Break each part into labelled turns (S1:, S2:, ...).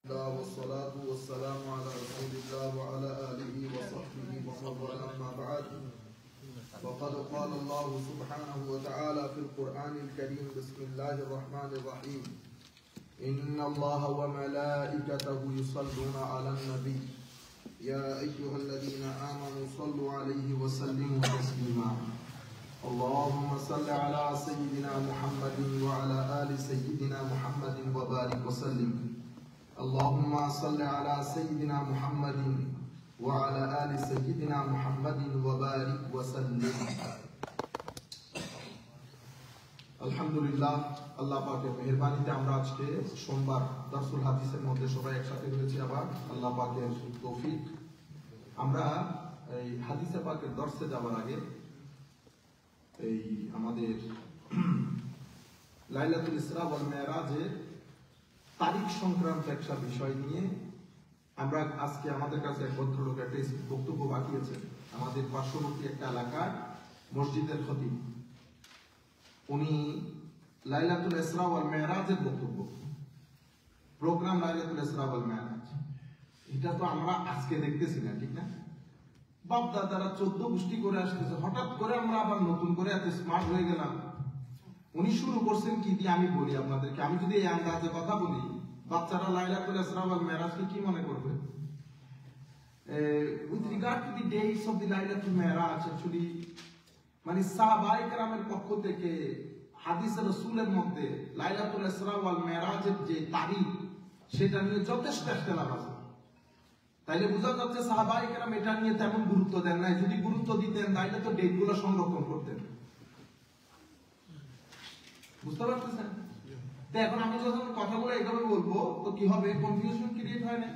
S1: والصلاة والسلام على رسول الله وعلى آله وصحبه ومن والاه أما بعد فقد قال الله سبحانه وتعالى في القرآن الكريم بسم الله الرحمن الرحيم إن الله وملائكته يصلون على النبي يا أيها الذين آمنوا صلوا عليه وسلموا تسليما اللهم صل على سيدنا محمد وعلى آل سيدنا محمد وبارك وسلم اللهم صل على سيدنا محمد وعلى آل سيدنا محمد وبارك وسلم আলহামদুলিল্লাহ আল্লাহ পাকের মেহেরবানিতে আমরা আজকে সোমবার দারসুল হাদিসের মধ্যে সবাই একসাথে হয়েছি আবার আল্লাহ পাকের তৌফিক। আমরা এই হাদিসে পাকের দর্সে যাওয়ার আগে এই আমাদের লাইলাতুল ইসরা ওয়াল মিরাজের তারিখ সংক্রান্ত একটা বিষয় নিয়ে আমরা আজকে আমাদের কাছে এক ভদ্রলোক একটা বক্তব্য পাঠিয়েছেন। আমাদের পার্শ্ববর্তী একটা এলাকার মসজিদের খতিব, উনি লাইলাতুল ইসরা ওয়াল মিরাজের বক্তব্য প্রোগ্রাম লাইলাতুল ইসরা ওয়াল মিরাজ, এটা তো আমরা আজকে দেখতেছি না, ঠিক না? বাপ দাদারা 14 গোষ্ঠী করে আসতেছে, হঠাৎ করে আমরা আবার নতুন করে এত স্মার্ট হয়ে গেলাম। উনি শুরু করছেন কি দিয়ে আমি বলি আপনাদেরকে, আমি যদি এই আন্দাজে কথা বলি বাচ্চারা লাইলাতুল ইসরা ওয়াল মিরাজকে কি মনে করবে? With regard to the dates of the Laylatul Mi'raj, actually মানে সাহাবায়ে কেরামের পক্ষ থেকে হাদিসে রাসূলের মধ্যে লাইলাতুল ইসরা ওয়াল মিরাজের যে তারিখ সেটা নিয়ে যথেষ্ট ইখতিলাফ আছে। তাইলে বোঝা যাচ্ছে সাহাবায়ে কেরাম এটা নিয়ে তেমন গুরুত্ব দেন নাই। যদি গুরুত্ব দিতেন তাইলে তো ডেটগুলো সংরক্ষণ করতেন। বুঝতে পারতেছেন? তো এখন আমি যখন কথাগুলো এইভাবে বলবো তো কি হবে, কনফিউশন ক্রিয়েট হয় না?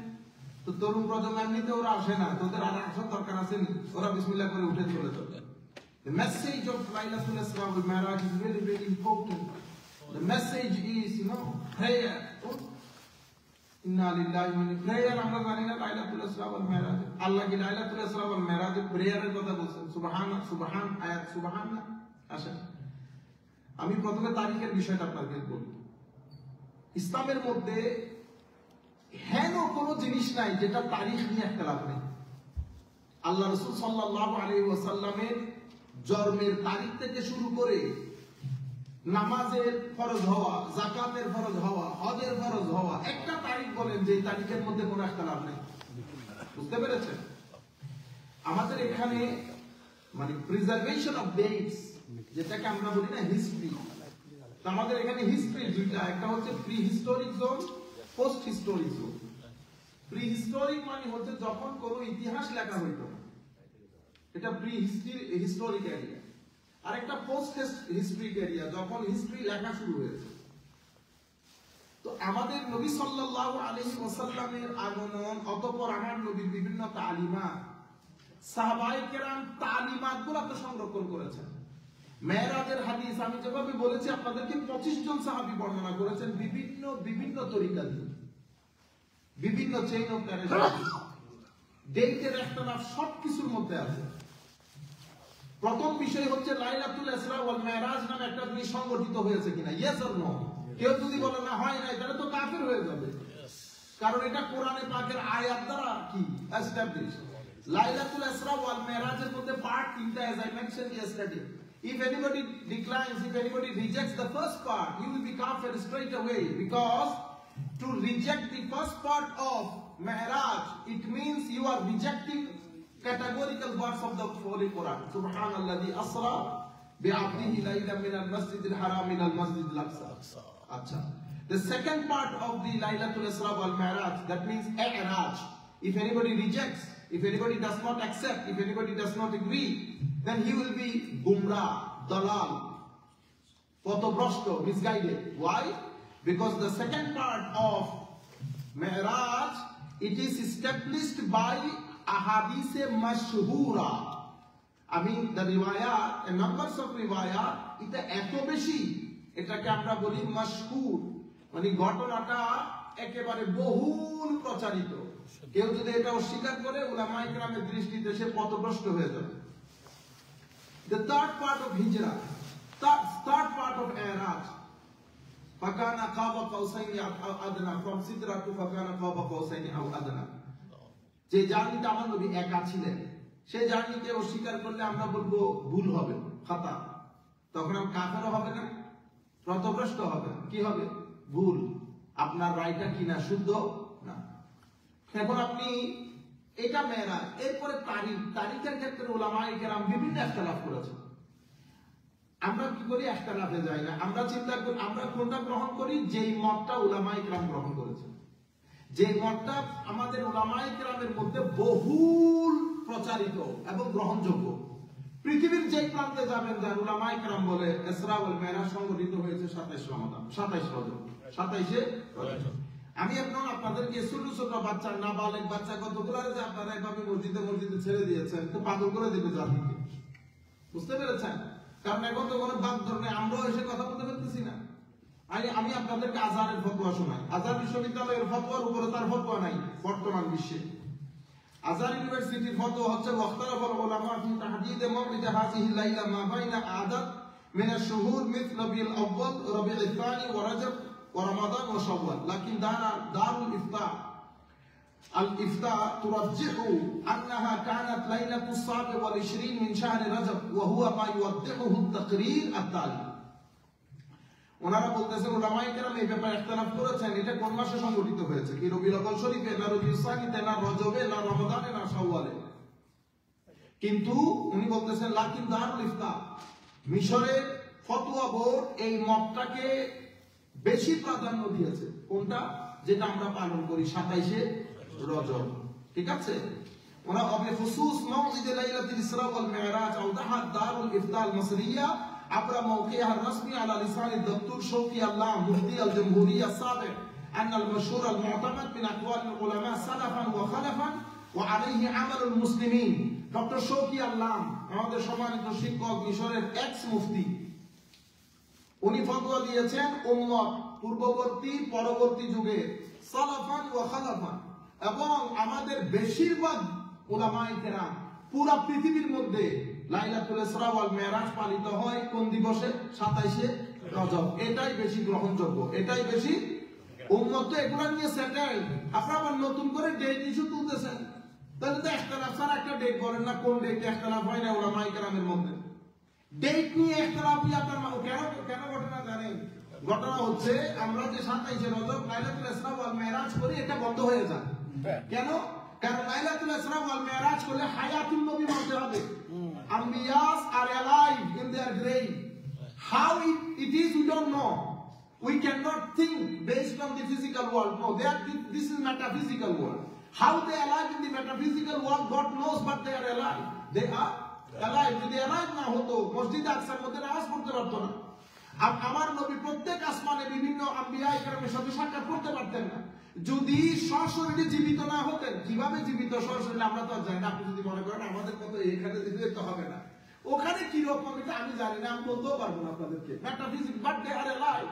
S1: তো তরুণ প্রজন্ম এমনিতে ওরা আসে না, তোদের আর আসার দরকার আছে নি? ওরা বিসমিল্লাহ করে উঠে চলে যাবে। The message of Laylatul Isra wal Mi'raj is very, very important. The message is, prayer. Inna lillahi wa inna prayer. আমরা জানি না Laylatul Isra wal Mi'raj আল্লাহ কি Laylatul Isra wal Mi'raj প্রেয়ারের কথা বলছেন। সুবহান আয়াত সুবহান না আসে। আমি প্রথমে তারিখের বিষয়টা আপনাদের বলি। ইসলামের মধ্যে হেন কোনো জিনিস নাই যেটা তারিখ নিয়ে ইখতিলাফ নেই। আল্লাহ রাসূল সাল্লাল্লাহু আলাইহি ওয়াসাল্লামের জন্মের তারিখ থেকে শুরু করে নামাজের ফরজ হওয়া, যাকাতের ফরজ হওয়া, হজের ফরজ হওয়া, একটা তারিখ বলেন যে তারিখের মধ্যে কোনো ইখতিলাফ নেই। বুঝতে পেরেছেন? আমাদের এখানে মানে প্রিজার্ভেশন অফ ডেটস যেটাকে আমরা বলি না হিস্ট্রি, আমাদের এখানে হিস্ট্রি দুইটা, একটা হচ্ছে pre historic zone, post historic zone. Pre historic মানে হচ্ছে যখন কোনো ইতিহাস লেখা হইতো, এটা প্রি হিস্টোরিক এরিয়া। আর একটা পোস্ট হিস্ট্রিক এরিয়া, যখন হিস্ট্রি লেখা শুরু হয়েছে। তো আমাদের নবী সাল্লাল্লাহু আলাইহি ওয়াসাল্লামের আগমন, অতঃপর আমার নবীর বিভিন্ন তালিমাত, সাহাবায়ে কেরাম তালিমাতগুলো তো সংরক্ষণ করেছেন। মেরাজের হাদিস আমি যেভাবে বলেছি আপনাদেরকে 25 জন সাহাবী বর্ণনা করেছেন বিভিন্ন তরিকা দিয়ে, বিভিন্ন চেইন অফ ন্যারেশন। ডেটের ইখতিলাফ সবকিছুর মধ্যে আছে। প্রথম বিষয় হচ্ছে লাইলাতুল ইসরা ওয়াল মিরাজ নামে একটা জিনিস সংগঠিত হয়েছে কিনা, ইয়েস অর নো? কেউ যদি বলে না হয় না, তাহলে তো কাফির হয়ে যাবে, কারণ এটা কোরআনে পাকের আয়াত দ্বারা কি এস্টাবলিশ। লাইলাতুল ইসরা ওয়াল মিরাজের মধ্যে পার্ট তিনটা, as I mentioned yesterday. If anybody declines, if anybody rejects the first part, he will be kafir straight away, because to reject the first part of Mi'raj, it means you are rejecting categorical words of the Holy Quran. Subhanalladhi asra bi'abdihi laylan min al-masjidil haram ila al-masjidil aqsa. Acha. The second part of the Laylatul Isra wal Mi'raj, that means I'raj. If anybody rejects, if anybody does not accept, if anybody does not agree, then he will be gumrah, dalal, potobrosto, misguided. Why? Because the second part of Mi'raj, it is established by ahadith mashhura. I mean the riwayat, a numbers of riwayat, এটা এত বেশি, এটাকে আমরা বলি মাশহুর, মানে ঘটনাটা একেবারে বহুল প্রচারিত। কেউ যদি এটা অস্বীকার করে উলামায়ে কেরামের দৃষ্টিতে সে পথভ্রষ্ট হয়ে যাবে। The third part of Hijrah, third part of I'raj, ফাকানা কাবা কাউসাইনি আও আদনা, ফ্রম সিদরা টু ফাকানা কাবা কাউসাইনি আও আদনা। যে জার্নিতে আমার নবী একা ছিলেন, সেই জার্নিকে অস্বীকার করলে আমরা বলবো ভুল হবে, খাতা। তখন আমি কাফেরও হবে না, পথভ্রষ্ট হবে না, কি হবে? ভুল। আপনার রায়টা কিনা শুদ্ধ না। এখন আপনি এটা মেরাজ, এরপরে তারিখের ক্ষেত্রে উলামায়ে কেরাম বিভিন্ন ইখতিলাফ করেছেন। আমরা কি করি? ইখতিলাফে যাই না, আমরা চিন্তা করি আমরা কোনটা গ্রহণ করি? যেই মতটা উলামায়ে কেরাম গ্রহণ করেছেন, যে মতটা আমাদের উলামায়ে কেরামের মধ্যে বহুল প্রচারিত এবং গ্রহণযোগ্য। পৃথিবীর যে প্রান্তে যাবেন, যার উলামায়ে কেরাম বলে ইসরা ওয়াল মিরাজ সংঘটিত হয়েছে 27 রমাদান, 27 রজব, 27 রজব। আমি এখন আপনাদেরকে ছোট ছোট বাচ্চা, নাবালেগ বাচ্চা কতগুলো যে আপনারা এভাবে মসজিদে ছেড়ে দিয়েছেন, তো পাগল করে দিবে জাতিকে। বুঝতে পেরেছেন? কারণ এখন তো কোনো বাদ ধরনে আমরাও এসে কথা বলতে পারতেছি না। আমি আপনাদেরকে আজহারের ফতোয়া শোনাই। আজহার বিশ্ববিদ্যালয়ের ফতোয়ার উপরে তার ফতোয়া নাই বর্তমান বিশ্বে। আজহার ইউনিভার্সিটির ফতোয়া হচ্ছে ওয়াখতালাফাল উলামা ফি তাহদীদ মাওলিদ হাযিহিল লাইলা মা বাইনা আদাদ মিন আশ-শুহুর মিথল রবিউল আউয়াল, রবিউল থানি ওয়া রাজব ওয়া রমাদান ওয়া শাওয়াল। লাকিন দারুল ইফতা الإفتاء ترجح أنها كانت ليلة السابع والعشرين من شهر رجب وهو ما يوضحه التقرير التالي। ওনারা বলতেছেন উলামায়ে কেরাম এই ব্যাপারে ইখতিলাফ করেছেন, এটা কোন মাসে সংঘটিত হয়েছে, কি রবিউল আউয়াল শরীফে, না রবিউল সানিতে, না রজবে, না রমাদানে, না শাওয়ালে। কিন্তু উনি বলতেছেন লাকিন দারুল ইফতা, মিশরের ফতোয়া বোর্ড এই মতটাকে বেশি প্রাধান্য দিয়েছে। কোনটা? যেটা আমরা পালন করি 27 রজব। ঠিক আছে? ওরা অবিখুসুস মাওলিদ লাইলাতুল ইসরা ওয়াল মিরাজ আওদাহা দারুল ইফতা আল মাসরিয়া عبر موقعها الرسمي على لسان الدكتور شوقي الله مفتي الجمهورية السابق أن المشهور المعتمد من أقوال العلماء سلفا وخلفا وعليه عمل المسلمين। ডক্টর শৌকি আল্লাহ আমাদের সম্মানিত শিক্ষক, মিশরের এক্স মুফতি, উনি ফতোয়া দিয়েছেন উম্মত পূর্ববর্তী পরবর্তী যুগে সালাফান ওয়া খালাফান, এবং আমাদের বেশিরভাগ উলামায়ে কেরাম পুরা পৃথিবীর মধ্যে লাইলাতুল ইসরা ওয়াল মিরাজ পালিত হয় কোন দিবসে? 27 রজব। এটাই বেশি গ্রহণযোগ্য, এটাই বেশি। উম্মত তো এগুলা নিয়ে সেটেল, আপনারা আবার নতুন করে ডেট ইস্যু তুলতেছেন। তাহলে তো ইখতিলাফ ছাড়া একটা ডেট বলেন না, কোন ডেটে ইখতিলাফ হয় না উলামায়ে কেরামের মধ্যে? ডেট নিয়ে ইখতিলাফ আপনার কেন ঘটনা জানেন? ঘটনা হচ্ছে আমরা যে 27 রজব লাইলাতুল ইসরা ওয়াল মিরাজ করি, এটা বন্ধ হয়ে যায়। কেন? কারণ লাইলাতুল ইসরা ওয়াল মিরাজ করলে হায়াতুন নবী মানতে হবে। Anbiyas are alive in their grave. How it is, we don't know. We cannot think based on the physical world. No, this is metaphysical world. How they are alive in the metaphysical world, God knows, but they are alive. They are alive. যদি alive না হতো, মসজিদ আকসার মধ্যে নামাজ পড়তে পারতো না। আমার নবী প্রত্যেক আসমানে বিভিন্ন আম্বিয়ায়ে কেরামের সাথে সাক্ষাৎ করতে পারতেন না যদি সশরীরে জীবিত না হতেন। কিভাবে জীবিত সশরীরে আমরা তো আর জানি না। আপনি যদি মনে করেন আমাদের মতো এখানে যেতে হবে না, ওখানে কি রকম এটা আমি জানি না, আমি বলতেও পারবো না আপনাদেরকে। Metaphysics, but they are alive.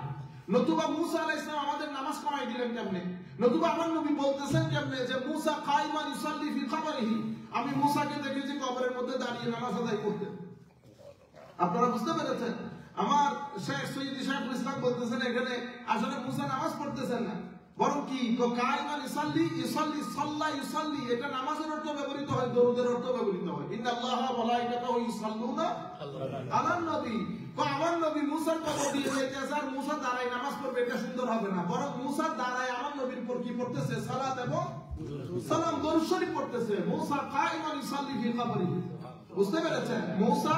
S1: নতুবা মুসা আলাইহিস সালাম আমাদের নামাজ পড়াই দিলেন কেমনে? নতুবা আমার নবী বলতেছেন কেমনে যে মুসা কাইমান ইউসাল্লি ফি কবরিহি, আমি মুসাকে দেখেছি কবরের মধ্যে দাঁড়িয়ে নামাজ আদায় করতে। আপনারা বুঝতে পেরেছেন? আমার শেখ সৈয়দ শাইখুল ইসলাম বলতেছেন এখানে আসলে মুসা নামাজ পড়তেছেন না, বরং কি কাইমান ইউসাল্লি, ইউসাল্লি সাল্লা ইউসাল্লি, এটা নামাজের অর্থ ব্যবহৃত হয়, দরুদের অর্থ ব্যবহৃত হয়। ইন্নাল্লাহা ওয়া মালাইকাতাহু ইউসাল্লুনা আলান নবী। আমার নবী মুসার কবর দিয়ে যাইতেছে আর মুসা দাঁড়ায় নামাজ পড়বে, এটা সুন্দর হবে না। বরং মুসা দাঁড়ায় আমার নবীর উপর কি পড়তেছে? সালাত এবং সালাম, দরুদ শরীফ পড়তেছে। মুসা কাইমান ইউসাল্লি ফি কবরিহি। বুঝতে পেরেছেন? মুসা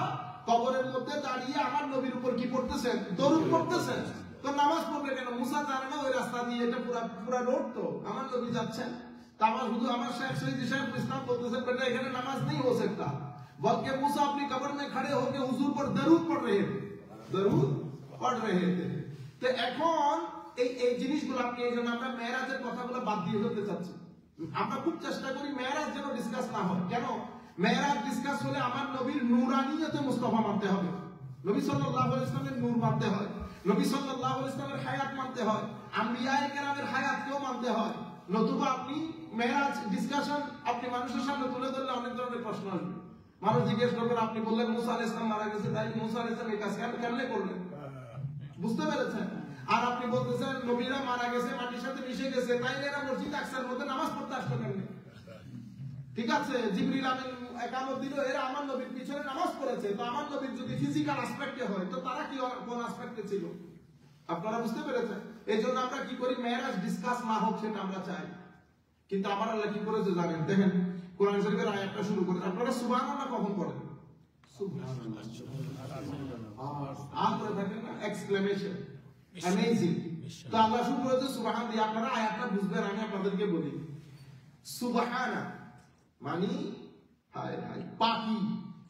S1: কবরের মধ্যে দাঁড়িয়ে আমার নবীর উপর কি পড়তেছেন? দরুদ পড়তেছেন। তো নামাজ পড়বে কেন? মুসা জানে না ওই রাস্তা দিয়ে, এটা পুরা রোড, তো আমার নবী যাচ্ছেন। তা আমার শুধু আমার শেখ সৈয়দ শাইখুল ইসলাম বলতেছেন বেটা এখানে নামাজ नहीं हो सकता, बल्कि मूसा अपनी कब्र में खड़े होकर हुजूर पर दरूद पढ़ रहे थे, दरूद पढ़ रहे थे। তো এখন এই জিনিসগুলো আপনি এই জন্য আমরা মেরাজের কথাগুলো বাদ দিয়ে ফেলতে চাচ্ছি। আমরা খুব চেষ্টা করি মেরাজ যেন ডিসকাস না হয়। কেন? মেরাজ ডিসকাস হলে আমার নবীর নূরানিয়তে মুস্তাফা মানতে হবে, নবী সাল্লাল্লাহু আলাইহি ওয়াসাল্লামের নূর মানতে হয়, নবী সাল্লাল্লাহু আলাইহি ওয়াসাল্লামের হায়াত মানতে হয়, আম্বিয়ায়ে কেরামের হায়াতকেও মানতে হয়। নতুবা আপনি মেরাজ ডিসকাশন আপনি মানুষের সামনে তুলে ধরলে অনেক ধরনের প্রশ্ন আসবে। মানুষ জিজ্ঞেস করবেন, আপনি বললেন মুসা আলাইহিস সালাম মারা গেছে, তাই মুসা আলাইহিস সালাম এই কাজ কেমনে করলেন? বুঝতে পেরেছেন? আর আপনি বলতেছেন নবীরা মারা গেছে, মাটির সাথে মিশে গেছে, তাইলে এরা মসজিদ আকসার মধ্যে নামাজ পড়তে আসলো কেন? ঠিক আছে, জিবরিল আমিন একামত দিল, এরা আমার নবীর পিছনে নামাজ পড়েছে, তো আমার নবীর যদি ফিজিক্যাল অ্যাসপেক্টে হয় তো তারা কি কোন অ্যাসপেক্টে ছিল? আপনারা বুঝতে পেরেছেন? এইজন্য আমরা কি করি, মেরাজ ডিসকাস না হোক সেটা আমরা চাই। কিন্তু আমার আল্লাহ কি করেছে জানেন? দেখেন কোরআন শরীফের আয়াতটা শুরু করে, আপনারা সুবহানাল্লাহ কখন পড়েন? সুবহানাল্লাহ, আর করে থাকেন না এক্সক্লেমেশন, অ্যামেজিং। তো আল্লাহ শুরু করেছে সুবহান দিয়ে, আপনারা আয়াতটা বুঝবেন, আমি আপনাদেরকে বলি। সুবহানা মানে হায় হায় পাকি,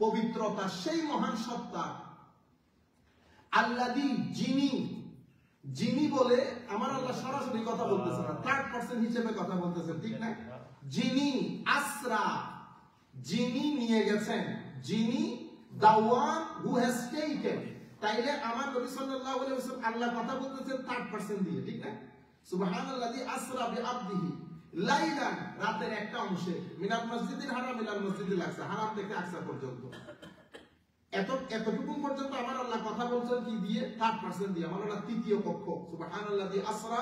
S1: পবিত্রতা, সেই মহান সত্তা, আল্লাযী, যিনি, যিনি বলে আমার আল্লাহ সরাসরি কথা বলতেছে না, থার্ড পারসন হিসেবে কথা বলতেছেন, ঠিক না? যিনি আসরা, যিনি নিয়ে গেছেন, যিনি the one who has taken, তাইলে আমার নবী সাল্লাল্লাহু আলাইহি ওয়াসাল্লাম আল্লাহ কথা বলতেছেন থার্ড পারসন দিয়ে, ঠিক না? সুবহানাল্লাযী আসরা বিআবদিহি লাইলান, রাতের একটা অংশে, মিনাল মসজিদিল হারাম ইলাল মসজিদিল আকসা, হারাম থেকে আকসা পর্যন্ত, এতটুকু পর্যন্ত আমার আল্লাহ কথা বলছেন কি দিয়ে? থার্ড পারসন দিয়ে, আমার আল্লাহ তৃতীয় পক্ষ। সুবহানাল্লাযী আসরা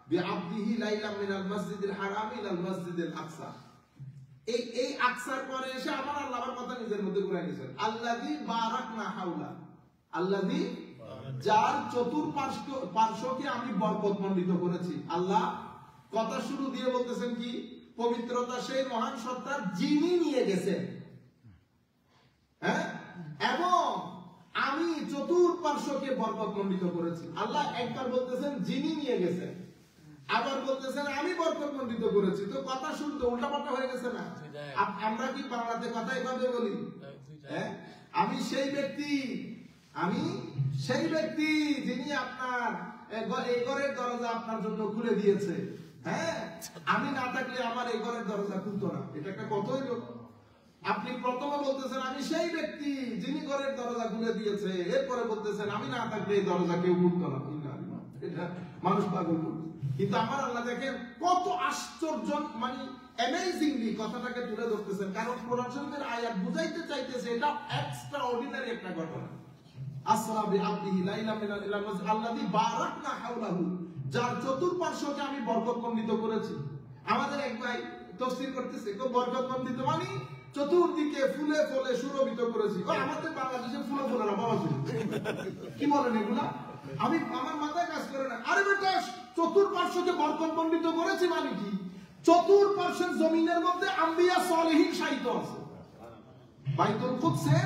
S1: বিআবদিহি লাইলান মিনাল মসজিদিল হারাম ইলাল মসজিদিল আকসা, এই আকসার পরে এসে আমার আল্লাহ আমার কথা নিজের মধ্যে ঘুরাই নিয়েছেন। আল্লাযী বারাকনা হাওলা, আল্লাযী, যার চতুর্পার্শ্বকে আমি বরকতমণ্ডিত করেছি। আল্লাহ কথা শুরু দিয়ে বলতেছেন কি? পবিত্রতা সেই মহান সত্তার, যিনি নিয়ে গেছেন, হ্যাঁ, এবং আমি চতুর্পার্শ্বকে বরকতমণ্ডিত করেছি। আল্লাহ একবার বলতেছেন যিনি নিয়ে গেছেন, আবার বলতেছেন আমি বরকতমণ্ডিত করেছি। তো কথা শুনতে উল্টাপাল্টা হয়ে গেছে না? আমরা কি বাংলাতে কথা এভাবে বলি? হ্যাঁ, আমি সেই ব্যক্তি, আমি সেই ব্যক্তি যিনি আপনার এই ঘরের দরজা আপনার জন্য খুলে দিয়েছে। হ্যাঁ, আমি না থাকলে আমার এই ঘরের দরজা খুলতো না। এটা একটা কথা হইল। আপনি প্রথমে বলতেছেন আমি সেই ব্যক্তি যিনি ঘরের দরজা খুলে দিয়েছে, এরপরে বলতেছেন আমি না থাকলে এই দরজা কেউ খুলতো না। এটা মানুষ পাগল। কিন্তু আমার আল্লাহ দেখেন কত আশ্চর্য, মানে অ্যামেজিংলি কথাটাকে তুলে ধরতেছেন, কারণ কোরআন শরীফের আয়াত বুঝাইতে চাইতেছে এটা এক্সট্রা অর্ডিনারি একটা ঘটনা। আসরা বিআবদিহি লাইলান মিনাল মসজিদিল আল্লাযী বারাকনা হাওলাহু, যার চতুর্পার্শ্বকে আমি বরকতমণ্ডিত করেছি। আমাদের এক ভাই তাফসীর করতেছে, তো বরকতমণ্ডিত মানে চতুর্দিকে ফুলে ফলে সুরভিত করেছি। ও আমাদের বাংলাদেশে ফুলে ফলেরা বাবা ছিল, কি বলেন এগুলা? আমি আমার মাথায় কাজ করে না। আরে বেটা, চতুর্পার্শ্বকে বরকতমণ্ডিত করেছি মানে কি? চতুর্পার্শ্বের জমিনের মধ্যে আম্বিয়া সালেহীন সাহিত্য আছে। বাইতুল কুদসে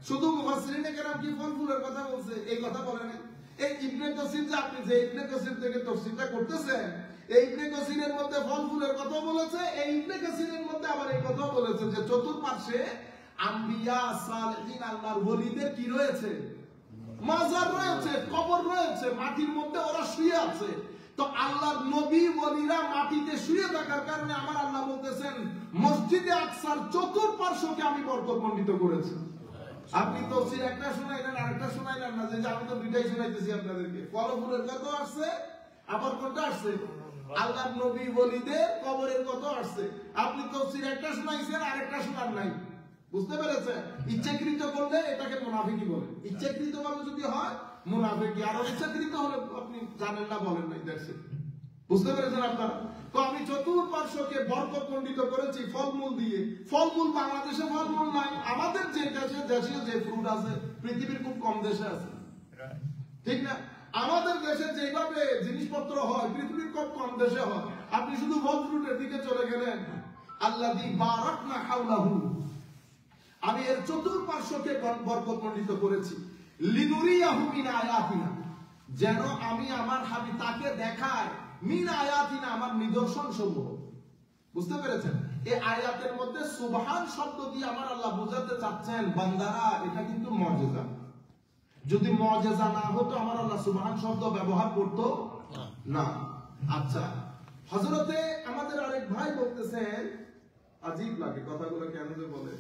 S1: শুধু মুফাসসিরিনে কেরাম কি ফল ফুলের কথা বলছে? এই কথা বলে না। এই ইবনে কাসির, যে আপনি যে ইবনে কাসির থেকে তাফসীরটা করতেছেন, এই ইবনে কাসিরের মধ্যে ফল ফুলের কথা বলেছে, এই ইবনে কাসিরের মধ্যে আবার এই কথা বলেছে যে চতুর্পার্শ্বে আম্বিয়া সালেহীন আল্লাহর ওলিদের কি রয়েছে? মাজার রয়েছে, কবর রয়েছে, মাটির মধ্যে ওরা শুয়ে আছে। তো আল্লাহর নবী ওলিরা মাটিতে শুয়ে থাকার কারণে আমার আল্লাহ বলতেছেন মসজিদে আকসার চতুর্পার্শ্বকে আমি বরকতমণ্ডিত করেছি। আপনি তাফসীর একটা শুনাইলেন, আরেকটা শুনাইলেন না, যে আমি তো দুইটাই শুনাইতেছি আপনাদেরকে। ফলফুলের কত আসছে, আবার কোনটা আসছে? আল্লাহর নবী ওলিদের কবরের কত আসছে। আপনি তাফসীর একটা শুনাইছেন, আরেকটা শোনার নাই। বুঝতে পেরেছেন? ইচ্ছাকৃত করলে এটাকে মুনাফিকি বলে। ইচ্ছাকৃত ভাবে যদি হয় মুনাফিকি, আর ইচ্ছাকৃত হলে আপনি জানেন না, বলেন নাই। দেখছেন? বুঝতে পেরেছেন আপনারা? তো আমি চতুর্পার্শ্বকে বরকতমণ্ডিত করেছি ফলমূল দিয়ে। ফলমূল বাংলাদেশে ফলমূল নাই, আমাদের যে দেশে যে ফ্রুট আছে পৃথিবীর খুব কম দেশে আছে, ঠিক না? আমাদের দেশে যেভাবে জিনিসপত্র হয় পৃথিবীর খুব কম দেশে হয়। আপনি শুধু ফল ফ্রুটের দিকে চলে গেলেন, আল্লাযী বারাকনা হাওলাহু, আমি এর চতুর্পার্শ্বকে বরকতমণ্ডিত করেছি। লিনুরিয়াহু মিন আয়াতিনা, যেন আমি আমার হাবিব তাকে দেখায় মিন আয়াতিনা, আমার নিদর্শন সমূহ। বুঝতে পেরেছেন? এই আয়াতের মধ্যে সুবহান শব্দ দিয়ে আমার আল্লাহ বোঝাতে চাচ্ছেন বান্দারা এটা কিন্তু মুজিজা। যদি মুজিজা না হতো আমার আল্লাহ সুবহান শব্দ ব্যবহার করতো না। আচ্ছা, হযরতে আমাদের আরেক ভাই বলতেছেন, আজীব লাগে কথাগুলো কেন যে বলে।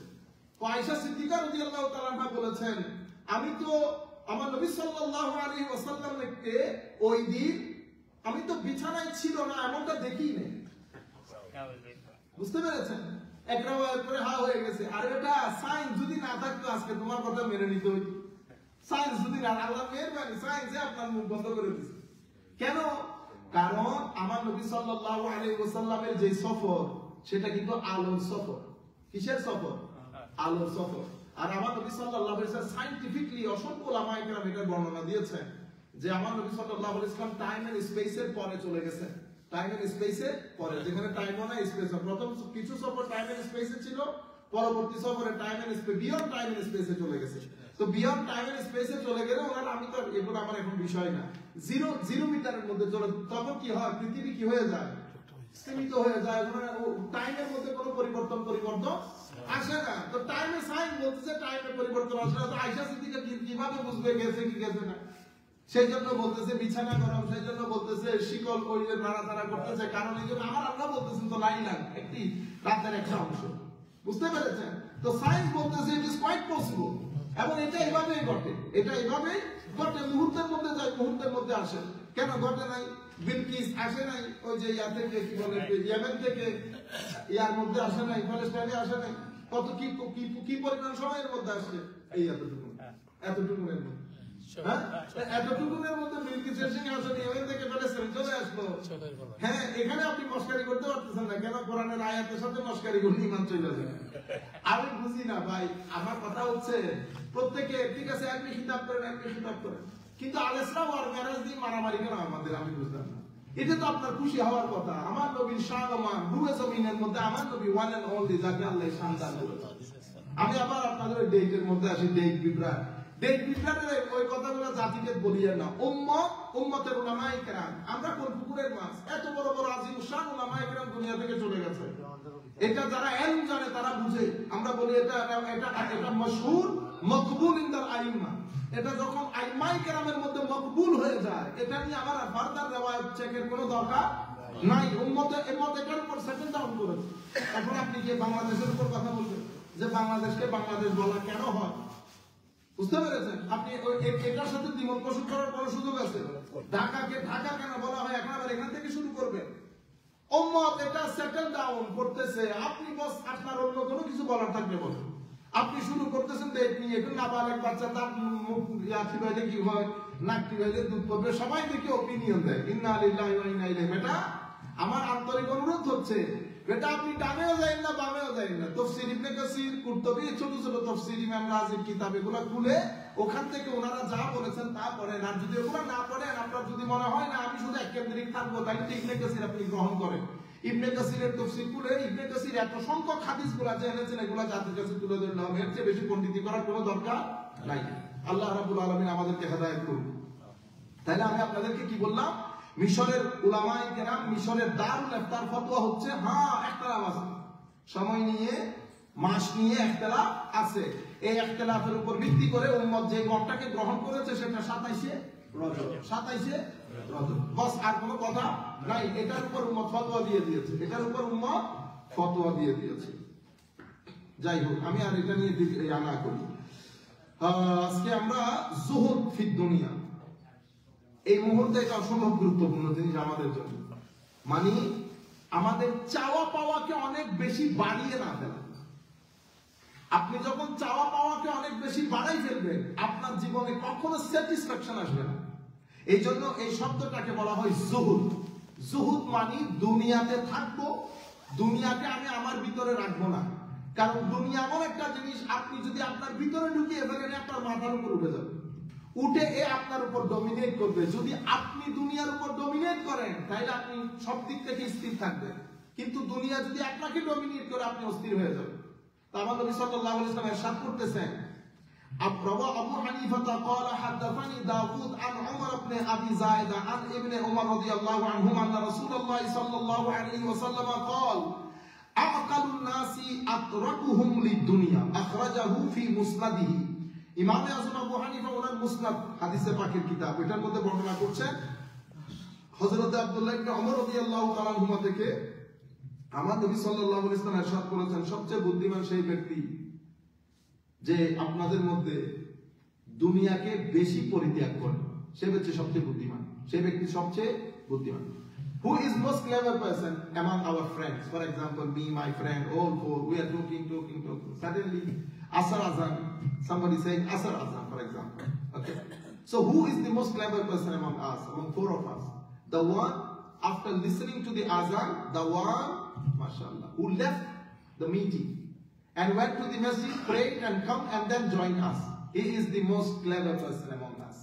S1: আয়েশা সিদ্দিকা রাদিয়াল্লাহু তাআলা আনহা বলেছেন, আমি তো আমার নবী সাল্লাল্লাহু আলাইহি ওয়াসাল্লামকে ওই দিন আমি তো বিছানায় ছিল না এমনটা দেখিই নাই। বুঝতে পেরেছেন? একটা পরে হা হয়ে গেছে। আর এটা সায়েন্স যদি না থাকতো আজকে তোমার কথা মেনে নিতে হইতো। সায়েন্স যদি না, আল্লাহ মেহেরবানি, সায়েন্সে আপনার মুখ বন্ধ করে দিয়েছে। কেন? কারণ আমার নবী সাল্লাল্লাহু আলাইহি ওয়াসাল্লামের যে সফর সেটা কিন্তু আলোর সফর। কিসের সফর? আলোর সফর। আর আমার নবী সাল্লাল্লাহু আলাইহি ওয়াসাল্লাম সায়েন্টিফিকলি অসংখ্য উলামায়ে কেরাম এটার বর্ণনা দিয়েছেন যে আমার নবী সাল্লাল্লাহু আলাইহি ওয়াসাল্লাম টাইম এন্ড স্পেসের পরে চলে গেছেন। টাইম এন্ড স্পেসের পরে, যেখানে টাইমও না স্পেসও। প্রথম কিছু সফর টাইম এন্ড স্পেসে ছিল, পরবর্তী সফরে time and space beyond time and স্পেসে চলে গেছে। তো বিয়ন্ড টাইম এন্ড স্পেসে চলে গেলে ওনারা, আমি তো এগুলো আমার এখন বিষয় না, জিরো মিটারের মধ্যে চলে, তখন কি হয়? পৃথিবী কি হয়ে যায়? সীমিত হয়ে যায়। টাইমের মধ্যে কোনো পরিবর্তন আসে না। তো টাইমে সাইন বলতেছে টাইমে পরিবর্তন আসে না। তো আয়েশা সিদ্দিকা কিভাবে বুঝবে গেছে কি গেছে না? সেই জন্য বলতেছে বিছানা গরম, সেই জন্য বলতেছে শিকল কইলে নাড়াচাড়া করতেছে। কারণ এই জন্য আমার আল্লাহ বলতেছেন তো লাইলান, একটি রাতের একটা অংশ। বুঝতে পেরেছেন? তো সায়েন্স বলতেছে ইট ইজ কোয়াইট পসিবল, এবং এটা এইভাবেই ঘটে, এটা এইভাবেই ঘটে, মুহূর্তের মধ্যে যায়, মুহূর্তের মধ্যে আসে। কেন ঘটে নাই? বিলকিস আসে নাই ওই যে ইয়া থেকে, কি বলে, ইয়েমেন থেকে, ইয়ার মধ্যে আসে নাই, প্যালেস্টাইনে আসে নাই। কত কি পরিমাণ সময়ের মধ্যে আসছে? এই এতটুকু, এতটুকুনের মধ্যে, হ্যাঁ, এতটুকুনের মধ্যে বিলকিসের সিংহাসন ইয়েমেন থেকে প্যালেস্টাইন চলে আসলো। হ্যাঁ, এখানে আপনি মস্কারি করতে পারতেছেন না। কেন? কোরআনের আয়াতের সাথে মস্কারি করলে ঈমান চলে যাবে। আমি বুঝি না ভাই, আমার কথা হচ্ছে প্রত্যেকে ঠিক আছে একই খিতাব করেন, একই খিতাব করেন, কিন্তু আল-ইসরা ওয়াল মিরাজ দিয়ে মারামারি কেন আমাদের? আমি বুঝলাম না। এটা তো আপনার খুশি হওয়ার কথা। আমার নবীর শান ও মান রুয়ে জমিনের মধ্যে আমার নবী ওয়ান এন্ড অনলি, যাকে আল্লাহ শান দান করেছেন। আমি আবার আপনাদের ওই ডেটের মধ্যে আসি, ডেট বিভ্রাট। ডেট বিভ্রাটের ওই কথাগুলো জাতিকে বলিয়েন না। উম্মতের উলামায়ে কেরাম, আমরা কোন পুকুরের মাছ? এত বড় বড় আজিম শান উলামায়ে কেরাম দুনিয়া থেকে চলে গেছে। এটা যারা ইলম জানে তারা বুঝে। আমরা বলি এটা মাশহুর মকবুল ইনদাল আইম্মা। এটা যখন আইম্মায়ে কেরামের মধ্যে মকবুল হয়ে যায়, এটা নিয়ে আবার ফারদার রিওয়ায়াত চেকের কোনো দরকার নাই। উম্মত এটার উপর সেটেল ডাউন করেছে। এখন আপনি কি বাংলাদেশের উপর কথা বলবেন যে বাংলাদেশকে বাংলাদেশ বলা কেন হয়? বুঝতে পেরেছেন? আপনি এটার সাথে দ্বিমত পোষণ করার কোনো সুযোগ আছে? ঢাকাকে ঢাকা কেন বলা হয়? এখন আবার এখান থেকে শুরু করবেন। উম্মত এটা সেটেল ডাউন করতেছে। আপনি বস আপনার অন্য কোনো কিছু বলার থাকবে বলেন। আপনি শুরু করতেছেন ডেট নিয়ে, একটু নাবালেগ বাচ্চা তার মুখ ইয়াকি বাইলে কি হয়, নাকটি বাইলে দুধ পড়বে, সবাই দেখে ওপিনিয়ন দেয়। ইন্না লিল্লাহি ওয়া ইন্না ইলাইহি। বেটা, আমার আন্তরিক অনুরোধ হচ্ছে, বেটা আপনি ডানেও যাইন না বামেও যাইন না। তাফসীর ইবনে কাসির, কুরতুবী, ছোট ছোট তাফসীর ইমাম রাজির কিতাব এগুলো খুলে ওখান থেকে ওনারা যা বলেছেন তা পড়েন। আর যদি ওগুলো না পড়েন, আপনার যদি মনে হয় না আমি শুধু একেন্দ্রিক থাকবো, তাহলে ইবনে কাসির আপনি গ্রহণ করেন। ইবনে কাসিরের তাফসীর খুলে ইবনে কাসির এত সংখ্যক হাদিসগুলো যে এনেছেন, এগুলো জাতির কাছে তুলে ধরলে হবে। এর চেয়ে বেশি পণ্ডিতি করার কোনো দরকার নাই। আল্লাহ রাব্বুল আলামিন আমাদেরকে হেদায়েত করুন। তাহলে আমি আপনাদেরকে কি বললাম? মিশরের উলামায়ে কেরাম, মিশরের দারুল ইফতার ফতোয়া হচ্ছে, হ্যাঁ ইখতিলাফ আছে, সময় নিয়ে মাস নিয়ে ইখতিলাফ আছে। এই ইখতিলাফের উপর ভিত্তি করে উম্মত যে গড়টাকে গ্রহণ করেছে সেটা 27 রজব, 27 রজব, বাস, আর কোনো কথা নাই। এটার উপর উম্মত ফতোয়া দিয়ে দিয়েছে, এটার উপর উম্মত ফতোয়া দিয়ে দিয়েছে। যাই হোক, আমি আর এটা নিয়ে আনা করি। আজকে আমরা যুহুদ ফি দুনিয়া, এই মুহূর্তে এটা অসম্ভব গুরুত্বপূর্ণ জিনিস আমাদের জন্য। মানে আমাদের চাওয়া পাওয়াকে অনেক বেশি বাড়িয়ে না ফেলা। আপনি যখন চাওয়া পাওয়াকে অনেক বেশি বাড়াই ফেলবেন, আপনার জীবনে কখনো স্যাটিসফ্যাকশন আসবে না। এই জন্য এই শব্দটাকে বলা হয় যুহুদ। যুহুদ মানে দুনিয়াতে থাকবো, দুনিয়াকে আমি আমার ভিতরে রাখবো না। কারণ দুনিয়া এমন একটা জিনিস, আপনি যদি আপনার ভিতরে ঢুকিয়ে ফেলেন, আপনার মাথার উপর উঠে যাবে, উঠে আপনার উপর ডমিনেট করবে। যদি আপনি দুনিয়ার উপর ডমিনেট করেন, তাহলে আপনি সব দিক থেকে স্থির থাকবেন। কিন্তু দুনিয়া যদি আপনাকে ডমিনেট করে, আপনি অস্থির হয়ে যাবেন। তো আমার নবী সাল্লাল্লাহু আলাইহি ওয়াসাল্লাম ইরশাদ করতেছেন, আবু হানিফা قال حدثني داوود عن عمر بن ابي زائده عن ابن عمر رضي الله عنهما ان رسول الله صلى الله عليه وسلم قال اعقل الناس اتركهم للدنيا اخرجه في مسنده। ইমাম আযম আবু হানিফা ওনার মুসনাদ হাদিসে পাকের কিতাব, এটার মধ্যে বর্ণনা করছেন হযরত আব্দুল্লাহ ইবনে ওমর রাদিয়াল্লাহু তাআলা আনহুমা থেকে, আমার নবী সাল্লাল্লাহু আলাইহি ওয়াসাল্লাম ইরশাদ করেছেন, সবচেয়ে বুদ্ধিমান সেই ব্যক্তি যে আপনাদের মধ্যে দুনিয়াকে বেশি পরিত্যাগ করে, সে হচ্ছে সবচেয়ে বুদ্ধিমান, সেই ব্যক্তি সবচেয়ে বুদ্ধিমান। Who is most clever person among our friends? For example, me, my friend, all four, we are talking. Suddenly, Asar Azan, somebody saying Asar Azan, for example. Okay. So who is the most clever person among us, among four of us? The one after listening to the azan, the one, mashallah, who left the meeting and went to the masjid, prayed and come and then joined us. He is the most clever person among us.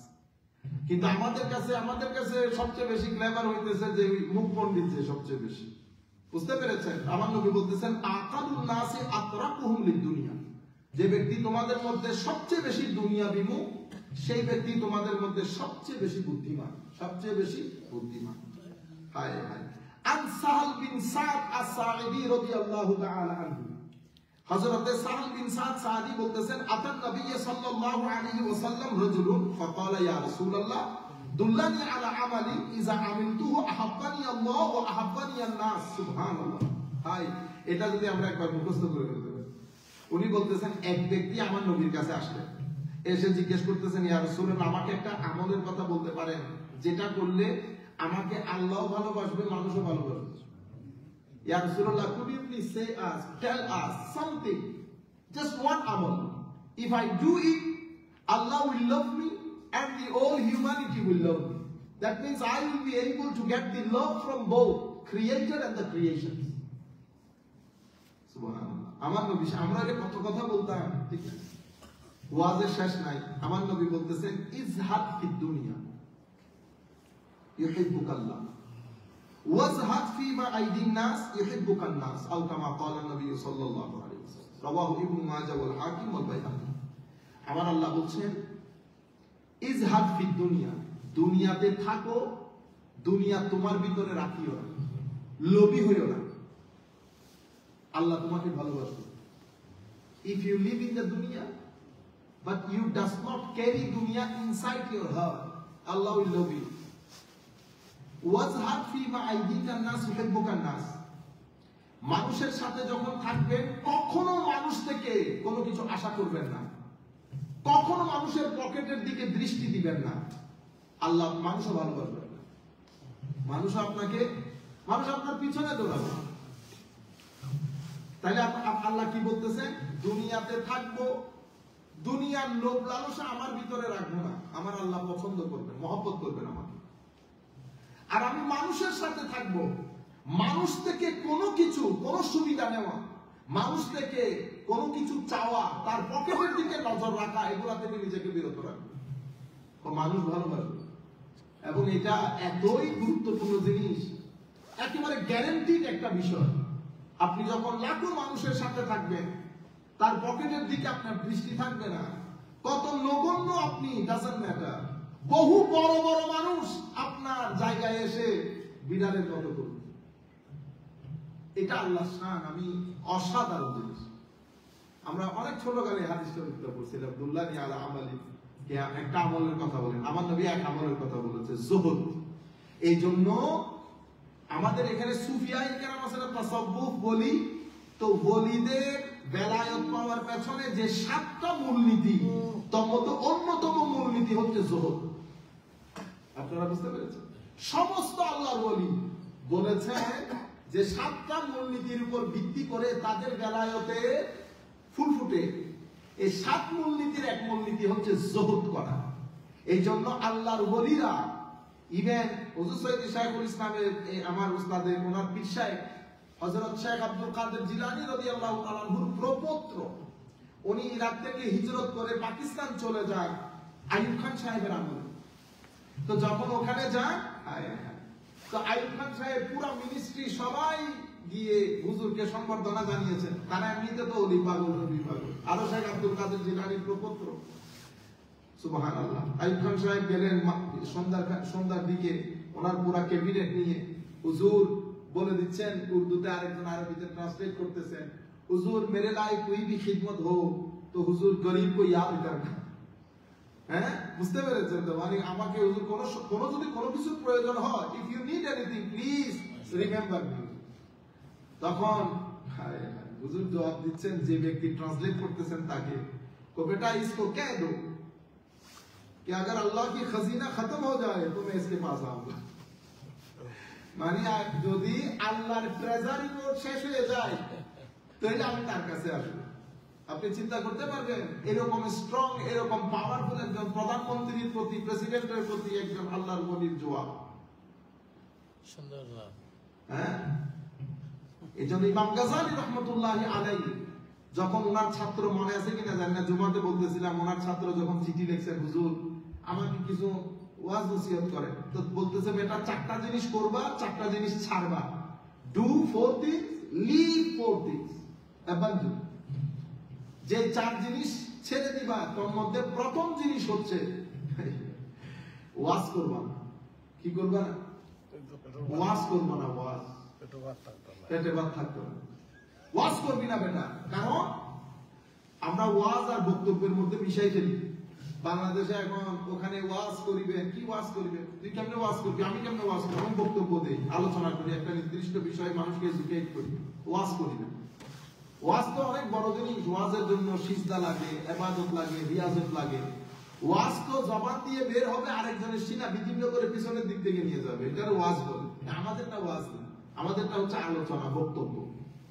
S1: কিন্তু আমাদের কাছে সবচেয়ে বেশি clever হইতেছে যে মুখ পণ্ডিত, যে সবচেয়ে বেশি। বুঝতে পেরেছেন? আমার নবী বলতেছেন আকাদুন নাসি আতরাকুহুম লিদ-দুনিয়া, যে ব্যক্তি তোমাদের মধ্যে সবচেয়ে বেশি দুনিয়া বিমুখ, সেই ব্যক্তি তোমাদের মধ্যে সবচেয়ে বেশি বুদ্ধিমান, সবচেয়ে বেশি বুদ্ধিমান। হায় হায়। আন সাহল বিন সাদ আস-সাঈদী রাদিয়াল্লাহু তাআলা আনহু, হযরত সাহল বিন সাদ সাঈদী বলতেছেন আতান নবী সাল্লাল্লাহু আলাইহি ওয়াসাল্লাম রাজুলুন ফাকালা ইয়া রাসূলুল্লাহ দুল্লানি আলা আমালি ইযা আমিলতুহু আহাব্বানি আল্লাহ ওয়া আহাব্বানি আন-নাস। সুবহানাল্লাহ। হায়, এটা যদি আমরা একবার মুখস্থ করে ফেলতে পারি। উনি বলতেছেন এক ব্যক্তি আমার নবীর কাছে আসলেন, এসে জিজ্ঞেস করতেছেন ইয়া রাসূলুল্লাহ, আমাকে একটা আমলের কথা বলতে পারেন যেটা করলে আমাকে আল্লাহও ভালোবাসবে, মানুষও ভালোবাসবে। ইয়া রাসূলুল্লাহ, could you please say us, tell us something, just one amal. If I do it, Allah will love me and the whole humanity will love me. That means I will be able to get the love from both creator and the creations. সুবহানাল্লাহ। আমার নবী, আমরা আগে কত কথা বলতাম, ঠিক আছে, ওয়াজের শেষ নাই। আমার নবী বলতেছেন ইজহাদ ফিদ দুনিয়া ইউহিব্বুকাল্লাহ ওয়াজহাদ ফিমা আইদিন নাস ইউহিব্বুকান নাস, আও কামা ক্বালা নবী সাল্লাল্লাহু আলাইহি ওয়াসাল্লাম, রাওয়াহু ইবনে মাজাহ ওয়াল হাকিম ওয়াল বাইহাকি। আমার আল্লাহ বলছেন ইজহাদ ফিদ দুনিয়া, দুনিয়াতে থাকো, দুনিয়া তোমার ভিতরে রাখিও না, লোভী হইও না, আল্লাহ তোমাকে ভালোবাসবে। If you live in the dunya but you does not carry dunya inside your heart, Allah will love you. ওয়াজহাদ ফিমা আইদিকান নাস ইউহিব্বুকান নাস, মানুষের সাথে যখন থাকবেন কখনো মানুষ থেকে কোনো কিছু আশা করবেন না, কখনো মানুষের পকেটের দিকে দৃষ্টি দিবেন না, আল্লাহ মানুষও ভালোবাসবেন না, মানুষ আপনার পিছনে দৌড়াবে। তাহলে আল্লাহ কি বলতেছেন, দুনিয়াতে থাকবো, দুনিয়ার লোভ লালসা আমার ভিতরে রাখবো না, আমার আল্লাহ পছন্দ করবেন, মহব্বত করবেন আমাকে। আর আমি মানুষের সাথে থাকবো, মানুষ থেকে কোনো কিছু, কোনো সুবিধা নেওয়া, মানুষ থেকে কোনো কিছু চাওয়া, তার পকেটের দিকে নজর রাখা, এগুলা থেকে নিজেকে বিরত রাখবো, মানুষ ভালোবাসবে। এবং এটা এতই গুরুত্বপূর্ণ জিনিস, একেবারে গ্যারান্টিড একটা বিষয়। আপনি যখন লাখো মানুষের সাথে থাকবেন, তার পকেটের দিকে আপনার দৃষ্টি থাকবে না। কত নগণ্য আপনি, ডাজন্ট ম্যাটার, বহু বড় বড় মানুষ আপনার জায়গায় এসে বিড়ালের মতো করবে। এটা আল্লাহর শান, আমি অসাধারণ জিনিস। আমরা অনেক ছোটকালে হাদিস শরীফটা পড়ছিলাম, দুল্লানি আলা আমালি, একটা আমলের কথা বলেন, আমার নবী এক আমলের কথা বলেছে, যুহুদ। এই জন্য আমাদের এখানে সুফিয়ায়ে কেরাম আছে না, তাসাব্বুফ বলি, তো ওলিদের বেলায়েত পাওয়ার পেছনে যে 7টা মূলনীতি, তার মধ্যে অন্যতম মূলনীতি হচ্ছে যুহুদ। আপনারা বুঝতে পেরেছেন? সমস্ত আল্লাহর ওলি বলেছেন যে 7টা মূলনীতির উপর ভিত্তি করে তাদের বেলায়েতে ফুল ফুটে। এই 7 মূলনীতির এক মূলনীতি হচ্ছে যুহুদ করা। এই জন্য আল্লাহর ওলিরা, ইভেন হুজুর সৈয়দ শাইখুল ইসলামের আমার উস্তাদের, ওনার পীর শাইখ হযরত শেখ আব্দুল কাদের জিলানী রাদিয়াল্লাহু তাআলা আনহুর প্রপৌত্র, উনি ইরাক থেকে হিজরত করে পাকিস্তান চলে যান আইয়ুব খান সাহেবের আমলে। তো যখন ওখানে যান, তো আইয়ুব খান সাহেব পুরো মিনিস্ট্রি সবাই গিয়ে হুজুরকে সম্বর্ধনা জানিয়েছেন। তারা এমনিতে তো ওলি পাগল, নবী পাগল, আরো শেখ আব্দুল কাদের জিলানীর প্রপৌত্র। সুবহানাল্লাহ। আইয়ুব খান সাহেব গেলেন সন্ধ্যার দিকে, ওনার পুরা ক্যাবিনেট নিয়ে। হুজুর বলে দিচ্ছেন উর্দুতে, আরেকজন আরবিতে ট্রান্সলেট করতেছেন, হুজুর মেরে লাই কোই ভি খিদমত হো তো হুজুর গরিব কো ইয়াদ করনা। হ্যাঁ, বুঝতে পেরেছেন তো? মানে আমাকে হুজুর কোনো যদি কোনো কিছু প্রয়োজন হয়, if you need anything please remember me. তখন হুজুর জবাব দিচ্ছেন যে ব্যক্তি ট্রান্সলেট করতেছেন তাকে, কো বেটা ইসকো কে দো कि अगर अल्लाह की खजीना खत्म हो जाए तो मैं इसके पास आऊंगा। মানে যদি আল্লাহর ট্রেজারি নোট শেষ হয়ে যায় তাহলে আমি তার কাছে আসব। আপনি চিন্তা করতে পারবেন এরকম স্ট্রং, এরকম পাওয়ারফুল একজন প্রধানমন্ত্রীর প্রতি, প্রেসিডেন্টের প্রতি একজন আল্লাহর ওলির জবাব। হ্যাঁ, এই জন্য ইমাম গাজ্জালী রাহমাতুল্লাহি আলাইহি যখন ওনার ছাত্র, মনে আছে কিনা জানি না, জুমাতে বলতেছিলাম, ওনার ছাত্র যখন চিঠি লিখছে, হুজুর আমাকে কিছু ওয়াজ নসিহত করেন, তো বলতেছে বেটা 4টা জিনিস করবা, 4টা জিনিস ছাড়বা। Do 4 things, leave 4 things, abandon. যে 4 জিনিস ছেড়ে দিবা, তোর মধ্যে প্রথম জিনিস হচ্ছে ওয়াজ করবা না। কি করবা না? ওয়াজ করবা না। ওয়াজ পেটে ভাত থাকতো না, ওয়াজ করবি না বেটা। কারণ আমরা ওয়াজ আর বক্তব্যের মধ্যে মিশাই ফেলি। বাংলাদেশে এখন ওখানে ওয়াজ করিবে, কি ওয়াজ করিবে, তুই কেমনে ওয়াজ করবি, আমি কেমনে ওয়াজ করবো, আমি বক্তব্য দেই, আলোচনা করি, একটা নির্দিষ্ট বিষয়ে মানুষকে এডুকেট করি, ওয়াজ করি না। ওয়াজ তো অনেক বড় জিনিস। ওয়াজের জন্য সিজদা লাগে, ইবাদত লাগে, রিয়াজত লাগে। ওয়াজ তো জবান দিয়ে বের হবে, আরেকজনের সিনা বিদীর্ণ করে পিছনের দিক থেকে নিয়ে যাবে, এটার ওয়াজ বলে। আমাদেরটা ওয়াজ না, আমাদেরটা হচ্ছে আলোচনা, বক্তব্য।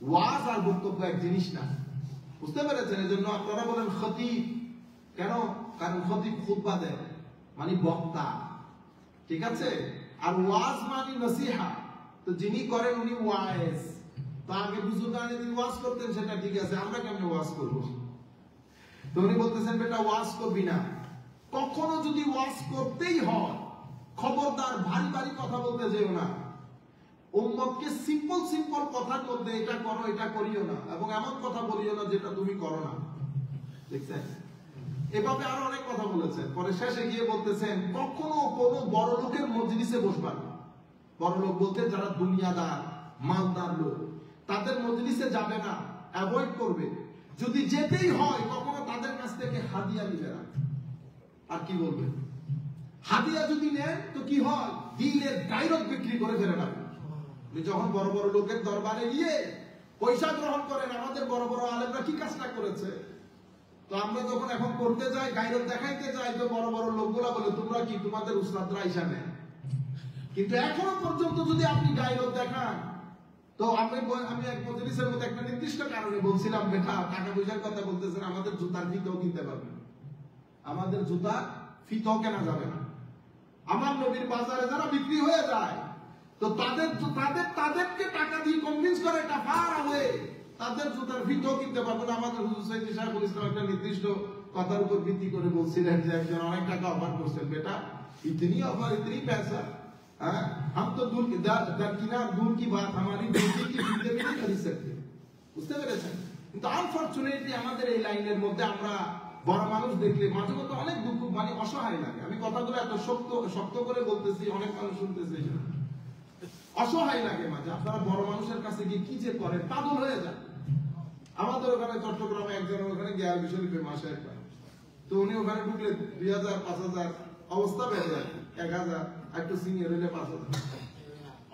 S1: ওয়াজ আর বক্তব্য এক জিনিস না, বুঝতে পেরেছেন? এজন্য আপনারা বলেন খতিব, কেন? কারণ খতিব খুতবা দেয়, মানে বক্তা, ঠিক আছে? আর ওয়াজ মানে নসিহা, তো যিনি করেন উনি ওয়াইজ। তো আগে বুজুর্গানে যিনি ওয়াজ করতেন সেটা ঠিক আছে, আমরা কেমনে ওয়াজ করব? তো উনি বলতেছেন বেটা ওয়াজ করবি না। কখনো যদি ওয়াজ করতেই হয়, খবরদার ভারী ভারী কথা বলতে যেও না। উম্মতকে সিম্পল সিম্পল কথার মধ্যে এটা করো, এটা করিও না, এবং এমন কথা বলিও না যেটা তুমি করো না। দেখছেন? এভাবে আরো অনেক কথা বলেছেন। পরে শেষে গিয়ে বলতেছেন কখনো কোনো বড় লোকের মজলিসে বসবা না। বড় লোক বলতে যারা দুনিয়াদার, মালদার লোক, তাদের মজলিসে যাবে না, অ্যাভয়েড করবে। যদি যেতেই হয় কখনো তাদের কাছ থেকে হাদিয়া নিবে না। আর কি বলবে? হাদিয়া যদি নেন তো কি হয়, দিনের গায়রত বিক্রি করে ফেলে না। যখন বড় বড় লোকের দরবারে গিয়ে পয়সা গ্রহণ করেন, আমাদের বড় বড় আলেমরা কি কাজটা করেছে? তো আমরা যখন এখন করতে যাই, গায়রত দেখাইতে যাই, তো বড় বড় লোকগুলা বলে তোমরা কি, তোমাদের উস্তাদরা আইসা নেন। কিন্তু এখনো পর্যন্ত যদি আপনি গায়রত দেখান, তো আমি এক মজলিসের মধ্যে একটা নির্দিষ্ট কারণে বলছিলাম, বেটা টাকা পয়সার কথা বলতেছেন, আমাদের জুতার ফিতাও কিনতে পারবেন, আমাদের জুতা ফিতাও কেনা যাবে না। আমার নবীর বাজারে যারা বিক্রি হয়ে যায়, তো তাদেরকে টাকা দিয়ে কনভিন্স করে এটা ফার আওয়ে, তাদের জুতার ফিতাও কিনতে পারবে না। আমাদের হুজুর সাইয়্যিদ সাহেবুল ইসলাম একটা নির্দিষ্ট কথার উপর ভিত্তি করে বলছিলেন যে একজন অনেক টাকা অফার করছেন, বেটা ইতনি অফার, ইতনি পয়সা, হ্যাঁ हम तो दूर की बात हमारी बेटी की जिंदगी में नहीं खरीद सकते। বুঝতে পেরেছেন? কিন্তু আনফরচুনেটলি আমাদের এই লাইনের মধ্যে আমরা বড় মানুষ দেখলে মাঝে মধ্যে অনেক দুঃখ, মানে অসহায় লাগে। আমি কথাগুলো এত শক্ত করে বলতেছি, অনেক মানুষ শুনতেছে, অসহায় লাগে মাঝে। আপনারা বড় মানুষের কাছে গিয়ে কি যে করেন, পাগল হয়ে যায়। আমাদের ওখানে চট্টগ্রামে একজন ওখানে গিয়ে আরবি শরীফে মাসে একবার, তো উনি ওখানে ঢুকলে 2000 5000 অবস্থা বেড়ে যায়, 1000 একটু সিনিয়র হলে 5000।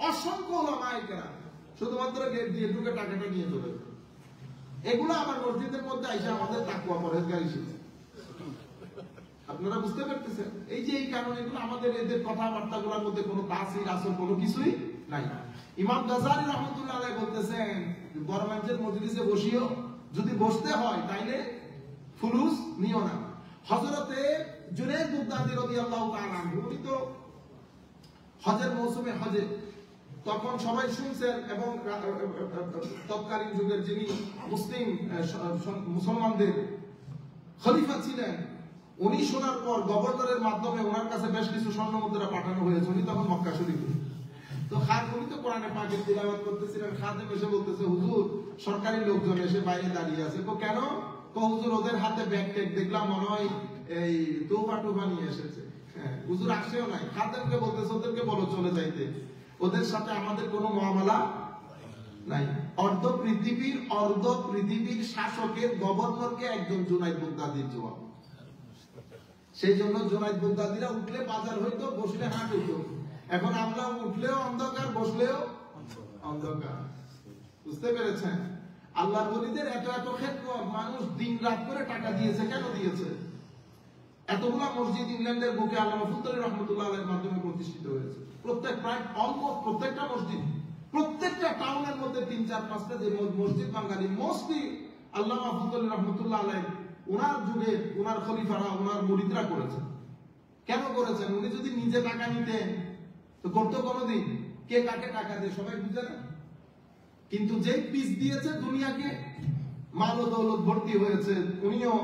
S1: অসংখ্য ওলামায়ে কেরাম শুধুমাত্র গেট দিয়ে ঢুকে টাকাটা নিয়ে চলে যায়। এগুলো আমার মসজিদের মধ্যে আইসা আমাদের তাকওয়া পরহেজগারি শিখে। আপনারা বুঝতে পারতেছেন? এই যে এই কারণে এগুলো আমাদের এদের কথাবার্তাগুলোর মধ্যে কোনো তাসির আসর কোনো কিছুই নাই। ইমাম গাজ্জালী রাহমাতুল্লাহ আলাইহি বলতেছেন বড় মানুষের মজলিসে বসিও, যদি বসতে হয় তাইলে ফুলুস নিও না। হযরতে জুনাইদ বুগদাদি রাদিয়াল্লাহু তাআলা আনহু, উনি তো হজের মৌসুমে হজে, তখন সবাই শুনছেন, এবং তৎকালীন যুগের যিনি মুসলমানদের খলিফা ছিলেন, উনি শোনার পর গভর্নরের মাধ্যমে ওনার কাছে বেশ কিছু স্বর্ণ মুদ্রা পাঠানো হয়েছে। উনি তখন মক্কা শরীফে, তো উনি তো কোরআনে পাকের তিলাওয়াত করতেছিলেন। খাদেম এসে বলতেছে, হুজুর সরকারি লোকজন এসে বাইরে দাঁড়িয়ে আছে। তো কেন? তো হুজুর ওদের হাতে ব্যাগ ট্যাগ দেখলাম, মনে হয় এই তোফা নিয়ে এসেছে। হ্যাঁ, হুজুর আসেও নাই। খাদেমকে বলতেছে ওদেরকে বলো চলে যাইতে, ওদের সাথে আমাদের কোনো মুআমালা নাই। অর্ধ পৃথিবীর শাসকের, গভর্নরকে একজন জুনাইদ বুগদাদির জবাব। সেই জন্য জুনাইদ বুগদাদিরা উঠলে বাজার হইতো, বসলে হাট হইতো। এখন আমরা উঠলেও অন্ধকার, বসলেও অন্ধকার। বুঝতে পেরেছেন? আল্লাহর ওলিদের এত এত ক্ষেত্র, মানুষ দিন রাত করে টাকা দিয়েছে। কেন দিয়েছে? এতগুলা মসজিদ ইংল্যান্ডের বুকে আল্লামা ফুলতলি রাহমাতুল্লাহ আলাইহির মাধ্যমে প্রতিষ্ঠিত হয়েছে। অলমোস্ট প্রত্যেকটা মসজিদ, প্রত্যেকটা টাউনের মধ্যে 3-4-5টা যে মসজিদ বাঙালি মোস্টলি আল্লামা ফুলতলি রাহমাতুল্লাহ আলাইহি ওনার যুগে ওনার খলিফারা, ওনার মুরিদরা করেছেন। কেন করেছেন? উনি যদি নিজে টাকা নিতেন তো করতো কোনোদিন? কে কাকে টাকা দেয় সবাই বুঝে না। কিন্তু যে পিস দিয়েছে দুনিয়াকে, মাল ও দৌলত ভর্তি হয়েছে, উনিও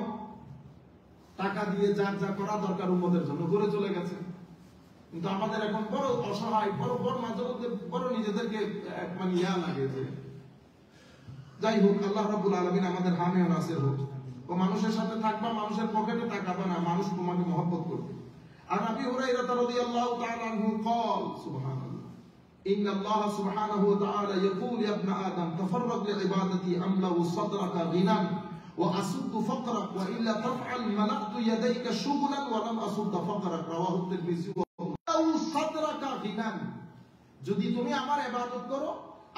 S1: টাকা দিয়ে যার যা করা দরকার উম্মতের জন্য করে চলে গেছে। কিন্তু আমাদের এখন বড় অসহায়, বড় বড় মাঝে মধ্যে বড় নিজেদেরকে মানে ইয়া লাগে যে। যাই হোক, আল্লাহ রাব্বুল আলামিন আমাদের হামে ও নাসির হোক। ও মানুষের সাথে থাকবা, মানুষের পকেটে টাকা না, মানুষ তোমাকে মহব্বত করবে। আর আবি হুরায়রা রাদিয়াল্লাহু তাআলা আনহু قال সুবহানাল্লাহ إن الله سبحانه وتعالى يقول يا ابن آدم تفرغ لعبادتي أملأ صدرك غنى وأسد فقرك وإلا تفعل ملأت يديك شغلا ولم أسد فقرك رواه الترمذي صدرك غنى যদি তুমি আমার ইবাদত করো,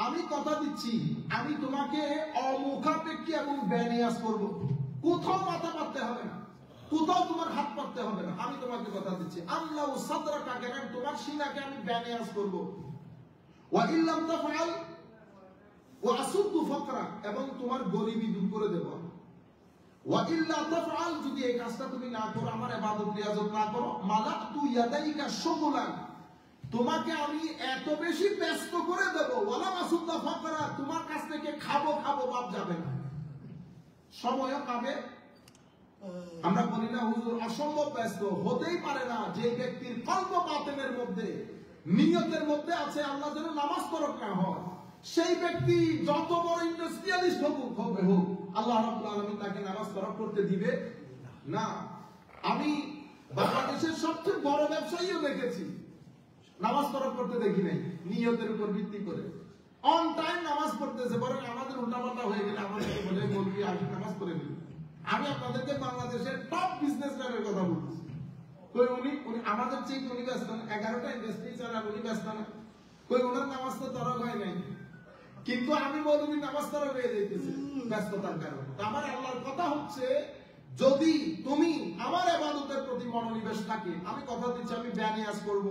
S1: আমি কথা দিচ্ছি আমি তোমাকে অমুখাপেক্ষী এবং বেনিয়াজ করব। কোথাও মাথা পাততে হবে না, কোথাও তোমার হাত পাততে হবে না, আমি তোমাকে কথা দিচ্ছি। আল্লাহ সাদরাকা গিনান, তোমার সিনাকে আমি বেনিয়াজ করব। ওয়া ইল্লাম তাফআল ওয়া আসুদ্দু ফাকরা, এবং তোমার গরিবি দূর করে দেব। ওয়া ইল্লা তাফআল, যদি এই কাজটা তুমি না করো, আমার ইবাদত রিয়াজত না করো, মালাতু ইয়াদাইকা শুগলান, তোমাকে আমি এত বেশি ব্যস্ত করে দেব। ওয়ালা আসুদ্দা ফাকরা, তোমার কাছ থেকে খাবো খাবো ভাব যাবে না, সময়ও পাবে। আমরা বলি না হুজুর অসম্ভব ব্যস্ত, হতেই পারে না। যে ব্যক্তির কল্প বাতিনের মধ্যে, নিয়তের মধ্যে আছে আল্লাহ যেন নামাজ তরক না হয়, সেই ব্যক্তি যত বড় ইন্ডাস্ট্রিয়ালিস্ট হোক আল্লাহ রাব্বুল আলামিন তাকে নামাজ তরক করতে দিবে না। আমি বাংলাদেশের সবচেয়ে বড় ব্যবসায়ীও দেখেছি নামাজ তরক করতে দেখি নাই, নিয়তের উপর ভিত্তি করে অন টাইম নামাজ পড়তেছে। বরং আমাদের উল্টাপাল্টা হয়ে গেলে আমাদেরকে বলে বলবি আগে নামাজ পড়ে নিবি। আমি আপনাদেরকে বাংলাদেশের টপ বিজনেসম্যানের কথা বলছি, কই উনি আমাদের চেয়ে উনি ব্যস্ত না, 11টা ইন্ডাস্ট্রি চালান উনি ব্যস্ত না, কই ওনার নামাজ তো তরক হয় নাই। কিন্তু আমি বলবি নামাজ তরক হয়ে যাইতেছে ব্যস্ততার কারণে। আমার আল্লাহর কথা হচ্ছে, যদি তুমি আমার ইবাদতের প্রতি মনোনিবেশ থাকে, আমি কথা দিচ্ছি আমি বেনিয়াজ করব,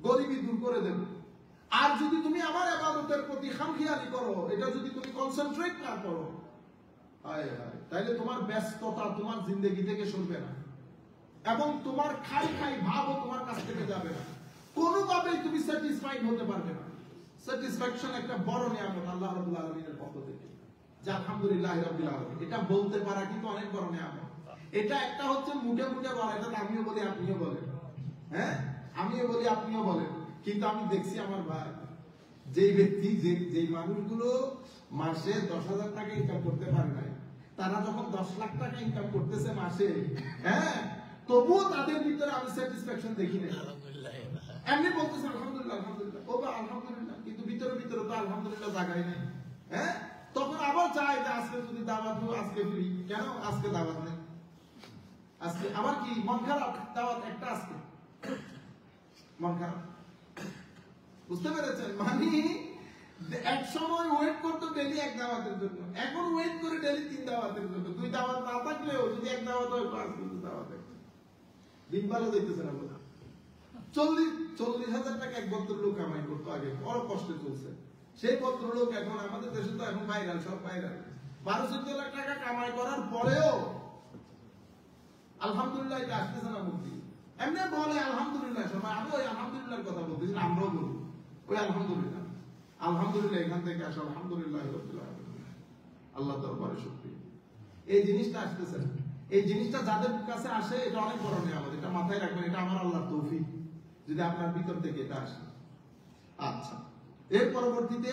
S1: গরিবি দূর করে দেব। আর যদি তুমি আমার ইবাদতের প্রতি খামখিয়ালি করো, এটা যদি তুমি কনসেন্ট্রেট না করো, তাইলে তোমার ব্যস্ততা তোমার জিন্দেগি থেকে সরবে না, এবং তোমার খাই খাই ভাবও তোমার কাছ থেকে যাবে না, কোনোভাবেই তুমি স্যাটিসফাইড হতে পারবে না। স্যাটিসফ্যাকশন একটা বড় নিয়ামত আল্লাহ রাব্বুল আলামিনের পক্ষ থেকে, যে আলহামদুলিল্লাহ রাব্বিল আলামিন, এটা বলতে পারা কিন্তু অনেক বড় নিয়ামত। এটা একটা হচ্ছে মুখে মুখে বলা, এটা আমিও বলি আপনিও বলেন, হ্যাঁ আমিও বলি আপনিও বলেন। কিন্তু আমি দেখছি আমার ভাই, যেই ব্যক্তি যেই মানুষগুলো মাসে 10,000 টাকা ইনকাম করতে পারে নাই, তারা যখন 10 লাখ টাকা ইনকাম করতেছে মাসে, হ্যাঁ তবুও তাদের ভিতরে আমি স্যাটিসফ্যাকশন দেখি না। এমনি বলতেছে আলহামদুলিল্লাহ আলহামদুলিল্লাহ, ও বা আলহামদুলিল্লাহ, কিন্তু ভিতরে ভিতরে তো আলহামদুলিল্লাহ জায়গায় নাই। হ্যাঁ তখন আবার চাই যে আজকে যদি দাওয়াত হয়, আজকে ফ্রি, কেন আজকে দাওয়াত নেই, আজকে আবার কি মন খারাপ, দাওয়াত একটা আজকে মন খারাপ। বুঝতে পেরেছেন? মানে এক সময় ওয়েট করতো ডেলি এক দাওয়াতের জন্য, এখন ওয়েট করে ডেলি 3 দাওয়াতের জন্য। 2 দাওয়াত না থাকলেও যদি এক দাওয়াত হয় 5 দাওয়াত, দিন ভালো দেখতেছে না। 40,000 টাকা এক ভদ্রলোক কামাই করতো আগে, বড় কষ্টে চলছে। সেই ভদ্রলোক এখন আমাদের দেশে তো এখন ভাইরাল, সব ভাইরাল। 12-14 লাখ টাকা কামাই করার পরেও আলহামদুলিল্লাহ এটা আসতেছে না মুক্তি। এমনি বলে আলহামদুলিল্লাহ সবাই, আমি ওই আলহামদুলিল্লাহর কথা বলতেছি, আমরাও বলি ওই আলহামদুলিল্লাহ। আলহামদুলিল্লাহ এখান থেকে আসো আলহামদুলিল্লাহ রাব্বিল আলামিন, আল্লাহ দরবারে শুকরিয়া। এই জিনিসটা আসতেছে না। এই জিনিসটা যাদের কাছে আসে এটা অনেক বড় নিয়ামত, এটা মাথায় রাখবেন, এটা আমার আল্লাহর তৌফিক যদি আপনার ভিতর থেকে এটা আসে। আচ্ছা, এর পরবর্তীতে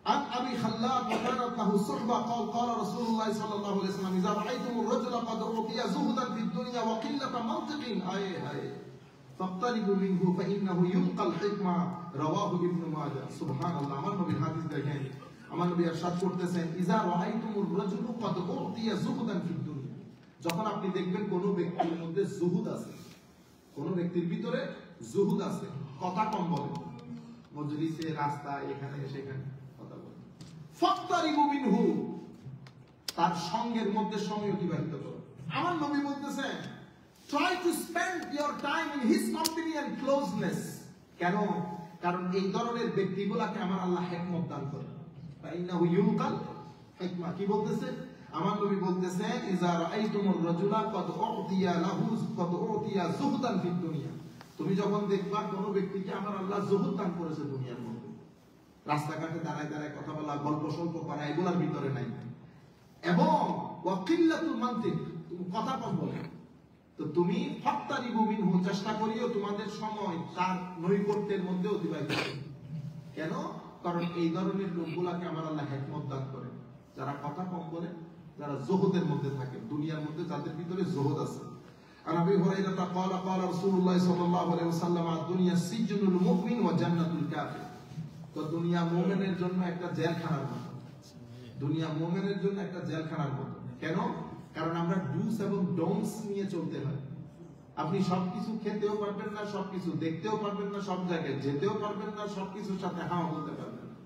S1: عن أبي خلاد وكانت له صحبة قال قال رسول الله صلى الله عليه وسلم إذا رأيتم الرجل قد أعطي زهدا في الدنيا وقلة منطق فاقتربوا منه فإنه يلقى الحكمة رواه ابن ماجه سبحان الله। আমার নবীর হাদিস দেখেন, আমার নবী ইরশাদ করতেছেন ইযা রাআইতুমুর রাজুলু قد أعطي زهدا في الدنيا, যখন আপনি দেখবেন কোন ব্যক্তির মধ্যে জুহুদ আছে, কোন ব্যক্তির ভিতরে জুহুদ আছে, কথা কম বলে, মজলিসে রাস্তায় এখানে সেখানে কথা বলে, ফাক্তারিবু মিনহু, তার সঙ্গের মধ্যে সময় অতিবাহিত করো। আমার নবী বলতেছেন try to spend your time in his company and closeness। কেন? কারণ এই ধরনের ব্যক্তিগুলোকে আমার আল্লাহ হিকমত দান করে। ফাইন্নাহু ইউকাল হিকমা, কি বলতেছে আমার নবী বলতেছেন ইযা রাআইতুমুর রাজুলা ক্বাদ উতিয়া লাহু ক্বাদ উতিয়া যুহদান ফিদ দুনিয়া, তুমি যখন দেখবা কোন ব্যক্তিকে আমার আল্লাহ জহুদ দান করেছে দুনিয়ার মধ্যে, রাস্তাঘাটে দাঁড়ায় দাঁড়ায় কথা বলা, গল্প সল্প করা, এগুলোর ভিতরে নাই, এবং ওয়াকিল্লাতুল মানতিক, তুমি কথা কম বলে, তো তুমি ফাত্তারিবু মিনহু, চেষ্টা করিও তোমাদের সময় তার নৈকট্যের মধ্যে অতিবাহিত করতে। কেন? কারণ এই ধরনের লোকগুলাকে আমার আল্লাহ হিকমত দান করে, যারা কথা কম বলে, যারা জহুদের মধ্যে থাকে, দুনিয়ার মধ্যে যাদের ভিতরে জহুদ আছে। আর আবি হুরায়রা قال قال رسول الله صلى الله عليه وسلم الدنيا سجن المؤمن وجنة الكافر। তো দুনিয়া মুমিনের জন্য একটা জেলখানার মতো, দুনিয়া মুমিনের জন্য একটা জেলখানার মতো। কেন? কারণ আমরা ডুস এবং ডোন্টস নিয়ে চলতে হয়। আপনি সবকিছু খেতেও পারবেন না, সবকিছু দেখতেও পারবেন না, সব জায়গায় যেতেও পারবেন না, সবকিছুর সাথে হাওয়া বলতে পারবেন না।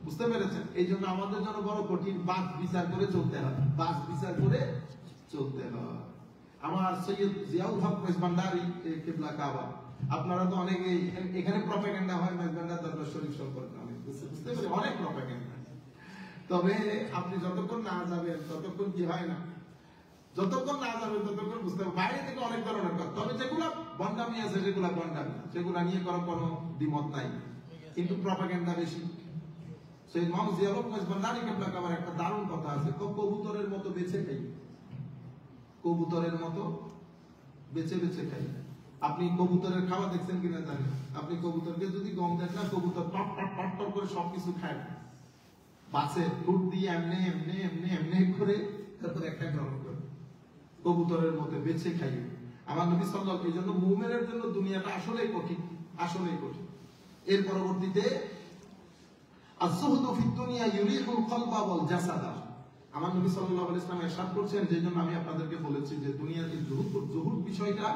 S1: বুঝতে পেরেছেন? এই জন্য আমাদের জন্য বড় কঠিন, বাস বিচার করে চলতে হয়, বাস বিচার করে চলতে হয়। আমার সৈয়দ জিয়াউল হক মেজবান্ডারি কিবলা কাবা, আপনারা তো অনেকে এখানে প্রপাগান্ডা হয় মেজবান্ডার দরবার শরীফ সম্পর্কে অনেক, বুঝতে পেরে অনেক প্রপাগান্ডা। তবে আপনি যতক্ষণ না যাবেন ততক্ষণ কি হয় না, যতক্ষণ না যাবেন ততক্ষণ বুঝতে পারবেন। বাইরে থেকে অনেক ধরনের কথা, তবে যেগুলা বন্ডামি আছে সেগুলা বন্ডামি, সেগুলা নিয়ে কোনো দ্বিমত নাই, কিন্তু প্রপাগান্ডা বেশি। সেই ইমাম জিয়াউল হক মেজবান্ডারি কিবলা কাবার একটা দারুণ কথা আছে, কবুতরের মতো বেঁচে খাই, কবুতরের মতো বেছে বেছে খাই। আপনি কবুতরের খাবার দেখছেন কিনা জানেন? আপনি কবুতরকে যদি গম দেন না, কবুতর টপ টপ টপ টপ করে সবকিছু খায়, বাসে ফুট দিয়ে এমনি এমনি এমনি এমনি করে তারপর একটা গ্রহণ করে, কবুতরের মতো বেছে খাই। আমার নবী সাল্লাল্লাহু আলাইহি ওয়াসাল্লাম, এই জন্য মুমিনের জন্য দুনিয়াটা আসলেই কঠিন, আসলেই কঠিন। এর পরবর্তীতে আয-যুহদু ফিদ দুনিয়া ইউরিহুল কলবা ওয়াল জাসাদা। আমার নবী সাল্লাল্লাহু আলাইহি ওয়াসাল্লাম ইরশাদ করছেন, যে জন্য আমি আপনাদেরকে বলেছি যে দুনিয়ার এই জুহুদ বিষয়টা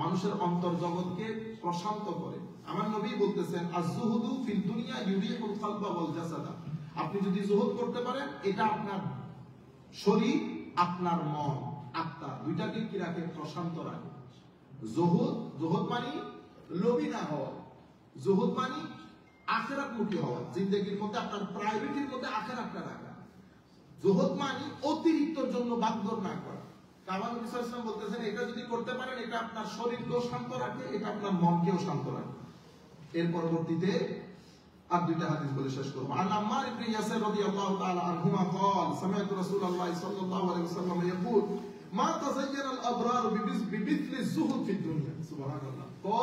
S1: মানুষের অন্তর জগৎকে প্রশান্ত করে। আমার নবী বলতেছেন আয-যুহুদু ফিদ দুনিয়া ইউরিহুল কলবা ওয়াল জাসাদা। আপনি যদি জুহুদ করতে পারেন, এটা আপনার শরীর, আপনার মন, আত্মা দুইটাকে কি রাখে? প্রশান্ত রাখে। জুহুদ মানে লোভী না হওয়া, জুহুদ মানে আখিরাতমুখী হওয়া, জিন্দেগির মধ্যে আপনার প্রায়োরিটির মধ্যে আখিরাতটা রাখা। জুহুদ মানে অতিরিক্তর জন্য বাগদৌড় না করা। আমার নবী সাল্লাল্লাহু আলাইহি ওয়াসাল্লাম বলতেছেন, এটা যদি করতে পারেন, এটা আপনার শরীরকেও শান্ত রাখে, এটা আপনার মনকেও শান্ত রাখে। এর পরবর্তীতে আর দুইটা হাদিস বলে শেষ করব। আন আম্মার ইবনে ইয়াসির রাদিয়াল্লাহু তাআলা আনহুমা قال سمعت رسول الله صلى الله عليه وسلم يقول ما تزين الابرار بمثل الزهد في الدنيا। সুবহানাল্লাহ। তো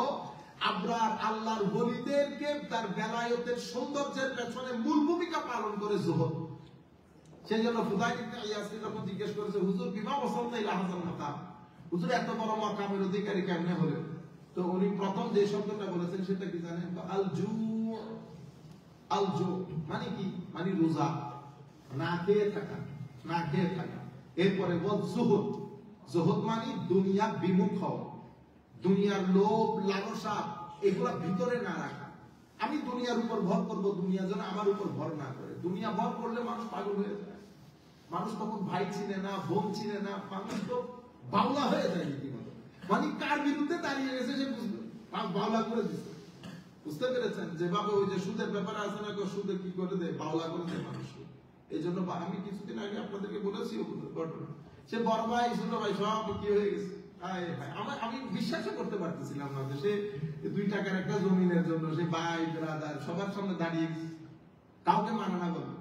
S1: আবরার আল্লাহর ওলিদেরকে তার বেলায়েতের সৌন্দর্যের পেছনে মূল ভূমিকা পালন করে জুহুদ। সেজন্য ফুদাইল ইবনে ইয়াস যখন জিজ্ঞেস করেছে, হুজুর বিমা ওয়াসালতা ইলা হাযাল মাকাম, হুজুর এত বড় মাকামের অধিকারী কেমনে হলেন? তো উনি প্রথম যে শব্দটা বলেছেন সেটা কি জানেন? আল জু, আল জু মানে কি? মানে রোজা, না খেয়ে থাকা, না খেয়ে থাকা। এরপরে বল জুহুদ, জুহুদ মানে দুনিয়া বিমুখ হওয়া, দুনিয়ার লোভ লালসা এগুলা ভিতরে না রাখা। আমি দুনিয়ার উপর ভর করব, দুনিয়া যেন আমার উপর ভর না করে। দুনিয়া ভর করলে মানুষ পাগল হয়ে যায়, মানুষ তখন ভাই চিনে না, বোন চিনে না, মানুষ তো বাউলা হয়ে যায় রীতিমতো। মানে কার বিরুদ্ধে দাঁড়িয়ে গেছে সে বুঝবে, বাউলা করে দিচ্ছে। বুঝতে পেরেছেন? যেভাবে ওই যে সুদের ব্যাপারে আছে না, সুদে কি করে দেয়, বাউলা করে দেয় মানুষকে। এই জন্য আমি কিছুদিন আগে আপনাদেরকে বলেছি ঘটনা, সে বড় ভাই ছোট ভাই সব কি হয়ে গেছে। আমি বিশ্বাসও করতে পারতেছিলাম না যে সে 2 টাকার একটা জমিনের জন্য সে ভাই ব্রাদার সবার সামনে দাঁড়িয়ে কাউকে মানে না বলবে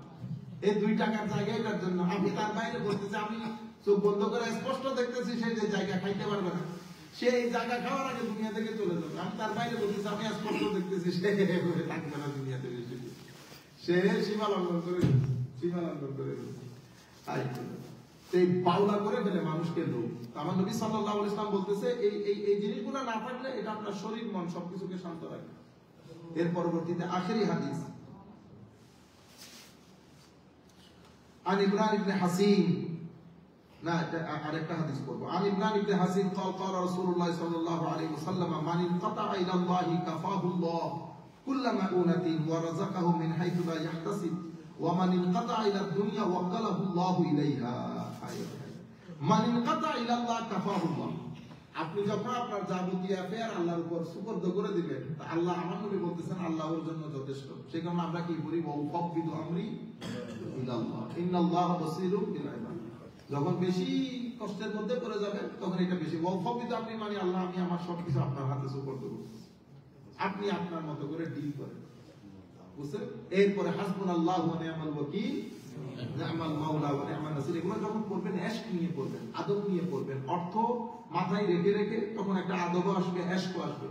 S1: এই 2 টাকার জায়গাটার জন্য। আমি তার বাইরে বলতেছি, আমি চোখ বন্ধ করে স্পষ্ট দেখতেছি সে যে জায়গা খাইতে পারবে না, সে এই জায়গা খাওয়ার আগে দুনিয়া থেকে চলে যাবে। আমি তার বাইরে বলতেছি, আমি স্পষ্ট দেখতেছি সে থাকবে না দুনিয়া থেকে, সে সীমা লঙ্ঘন করে, সীমা লঙ্ঘন করে এই বাউলা করে ফেলে মানুষকে লোক। আমার নবী সাল্লাল্লাহু আলাইহি ওয়াসাল্লাম বলতেছে, এই জিনিসগুলো না থাকলে এটা আপনার শরীর মন সবকিছুকে শান্ত রাখে। এর পরবর্তীতে আখেরি হাদিস, আন ইমরান ইবনে হাসিন, না আরেকটা হাদিস পড়বো। আন ইমরান ইবনে হাসিন قال قال رسول الله صلى الله عليه وسلم من انقطع الى الله كفاه الله كل مؤونة ورزقه من حيث لا يحتسب ومن انقطع الى الدنيا وكله الله اليها। মান ইনকাতা ইলা আল্লাহ কাফাহুল্লাহ। আপনি যখন আপনার যাবতীয় অ্যাফেয়ার আল্লাহর উপর সুপর্দ করে দিবেন, আল্লাহ, আমার নবী বলতেছেন, আল্লাহর জন্য যথেষ্ট। সেই কারণে আমরা কি করি? ওয়া উফাবিদু আমরি ইলা আল্লাহ ইন্নাল্লাহা বাসীরুম বিল ইবাদ। যখন বেশি কষ্টের মধ্যে পড়ে যাবেন তখন এটা বেশি ওয়াফাবিদ আপনি মানে আল্লাহ আমি আমার সবকিছু আপনার হাতে সুপর্দ করছি, আপনি আপনার মতো করে ডিল করেন, বুঝছেন? এরপরে হাসবুনাল্লাহু ওয়া নি'মাল ওয়াকিল, নি'মাল মাওলা ওয়া নি'মান নাসির, এগুলো যখন পড়বেন এশক নিয়ে পড়বেন, আদব নিয়ে পড়বেন, অর্থ মাথায় রেখে রেখে তখন একটা আদব আসবে, এশক আসবে,